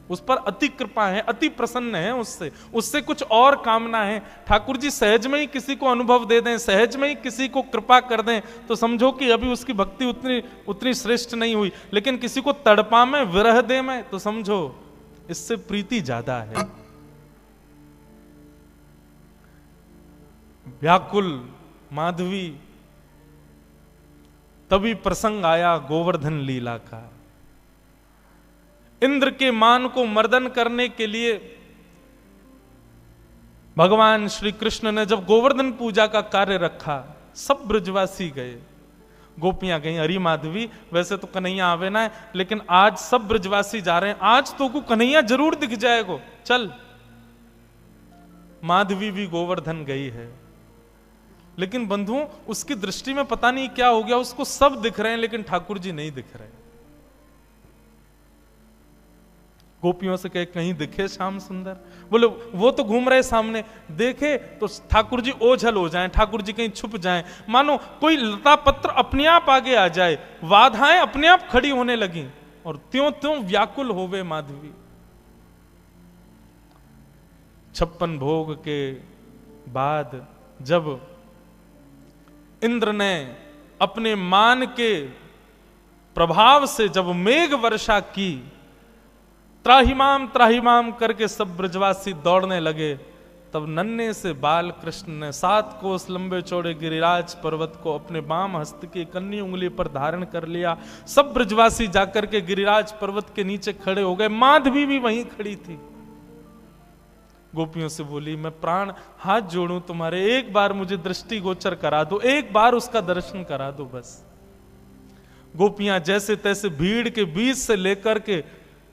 उस पर अति कृपा है, अति प्रसन्न है, उससे कुछ और कामना है। ठाकुर जी सहज में ही किसी को अनुभव दे दें, सहज में ही किसी को कृपा कर दें, तो समझो कि अभी उसकी भक्ति उतनी श्रेष्ठ नहीं हुई। लेकिन किसी को तड़पा में, विरह दे में, तो समझो इससे प्रीति ज्यादा है। व्याकुल माधवी, तभी प्रसंग आया गोवर्धन लीला का। इंद्र के मान को मर्दन करने के लिए भगवान श्री कृष्ण ने जब गोवर्धन पूजा का कार्य रखा, सब ब्रजवासी गए, गोपियां गई। अरे माधवी वैसे तो कन्हैया आवे ना है, लेकिन आज सब ब्रजवासी जा रहे हैं, आज तो को कन्हैया जरूर दिख जाएगो, चल। माधवी भी गोवर्धन गई है, लेकिन बंधुओं उसकी दृष्टि में पता नहीं क्या हो गया, उसको सब दिख रहे हैं लेकिन ठाकुर जी नहीं दिख रहे। गोपियों से कहे कहीं दिखे श्याम सुंदर? बोले वो तो घूम रहे सामने, देखे तो ठाकुर जी ओझल हो जाएं, ठाकुर जी कहीं छुप जाएं, मानो कोई लता पत्र अपने आप आगे आ जाए, बाधाएं अपने आप खड़ी होने लगी और त्यों त्यों व्याकुल होवे माधवी। 56 भोग के बाद जब इंद्र ने अपने मान के प्रभाव से जब मेघ वर्षा की, त्राहिमाम करके सब ब्रजवासी दौड़ने लगे, तब नन्हे से बाल कृष्ण ने 7 कोस लंबे चौड़े गिरिराज पर्वत को अपने बाम हस्त की कन्नी उंगली पर धारण कर लिया। सब ब्रजवासी जाकर के गिरिराज पर्वत के नीचे खड़े हो गए। माधवी भी वहीं खड़ी थी। गोपियों से बोली, मैं प्राण हाथ जोड़ूं तुम्हारे, एक बार मुझे दृष्टि गोचर करा दो, एक बार उसका दर्शन करा दो बस। गोपियां जैसे तैसे भीड़ के बीच से लेकर के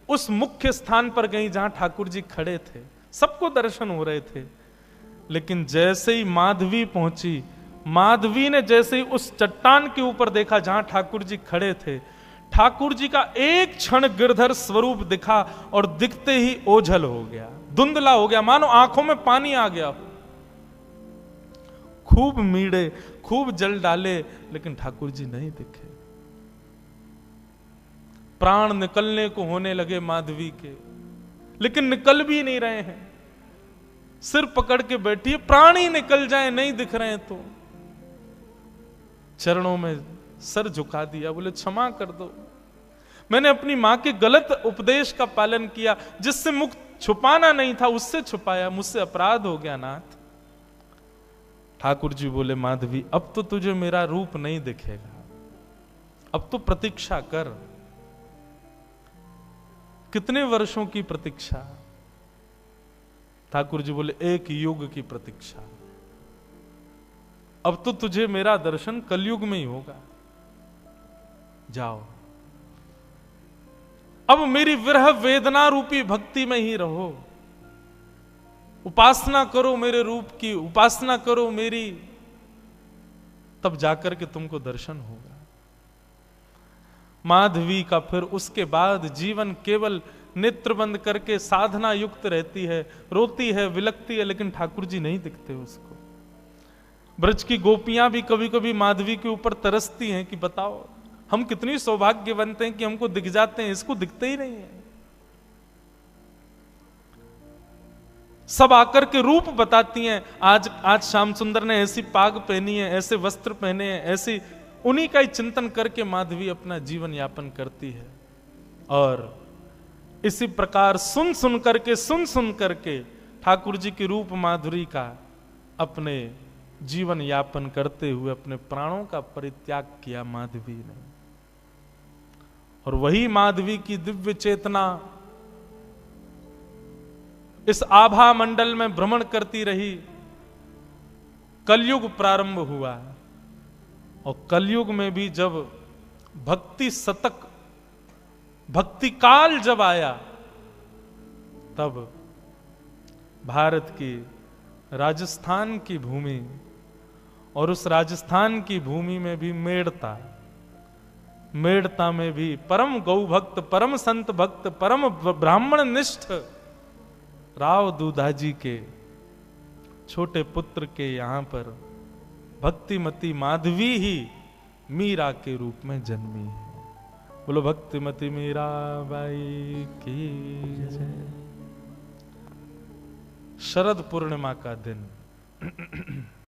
उस मुख्य स्थान पर गई जहां ठाकुर जी खड़े थे, सबको दर्शन हो रहे थे। लेकिन जैसे ही माधवी पहुंची, माधवी ने जैसे ही उस चट्टान के ऊपर देखा जहां ठाकुर जी खड़े थे, ठाकुर जी का एक क्षण गिरधर स्वरूप दिखा और दिखते ही ओझल हो गया, धुंधला हो गया, मानो आंखों में पानी आ गया। खूब मीड़े, खूब जल डाले, लेकिन ठाकुर जी नहीं दिखे। प्राण निकलने को होने लगे माधवी के, लेकिन निकल भी नहीं रहे हैं। सिर पकड़ के बैठी है, प्राण ही निकल जाए, नहीं दिख रहे हैं तो चरणों में सर झुका दिया, बोले क्षमा कर दो, मैंने अपनी मां के गलत उपदेश का पालन किया, जिससे मुख छुपाना नहीं था उससे छुपाया, मुझसे अपराध हो गया नाथ। ठाकुर जी बोले माधवी, अब तो तुझे मेरा रूप नहीं दिखेगा, अब तो प्रतीक्षा कर। कितने वर्षों की प्रतीक्षा? ठाकुर जी बोले एक युग की प्रतीक्षा। अब तो तुझे मेरा दर्शन कलयुग में ही होगा, जाओ अब मेरी विरह वेदना रूपी भक्ति में ही रहो, उपासना करो मेरे रूप की, उपासना करो मेरी, तब जाकर के तुमको दर्शन होगा। माधवी का फिर उसके बाद जीवन केवल नेत्र बंद करके साधना युक्त रहती है, रोती है, विलकती है, लेकिन ठाकुर जी नहीं दिखते उसको। ब्रज की गोपियां भी कभी कभी माधवी के ऊपर तरसती हैं कि बताओ हम कितनी सौभाग्यवंत हैं कि हमको दिख जाते हैं, इसको दिखते ही नहीं है। सब आकर के रूप बताती हैं, आज श्याम सुंदर ने ऐसी पाग पहनी है, ऐसे वस्त्र पहने हैं, ऐसी, उन्हीं का ही चिंतन करके माधवी अपना जीवन यापन करती है। और इसी प्रकार सुन सुन करके ठाकुर जी की रूप माधुरी का अपने जीवन यापन करते हुए अपने प्राणों का परित्याग किया माधवी ने। और वही माधवी की दिव्य चेतना इस आभा मंडल में भ्रमण करती रही। कलयुग प्रारंभ हुआ और कलयुग में भी जब भक्ति शतक, भक्ति काल जब आया, तब भारत की राजस्थान की भूमि, और उस राजस्थान की भूमि में भी मेड़ता में भी परम गौ भक्त, परम संत भक्त, परम ब्राह्मण निष्ठ राव दूधाजी के छोटे पुत्र के यहां पर भक्तिमती माधवी ही मीरा के रूप में जन्मी है। बोलो भक्तिमती मीरा बाई की जय। शरद पूर्णिमा का दिन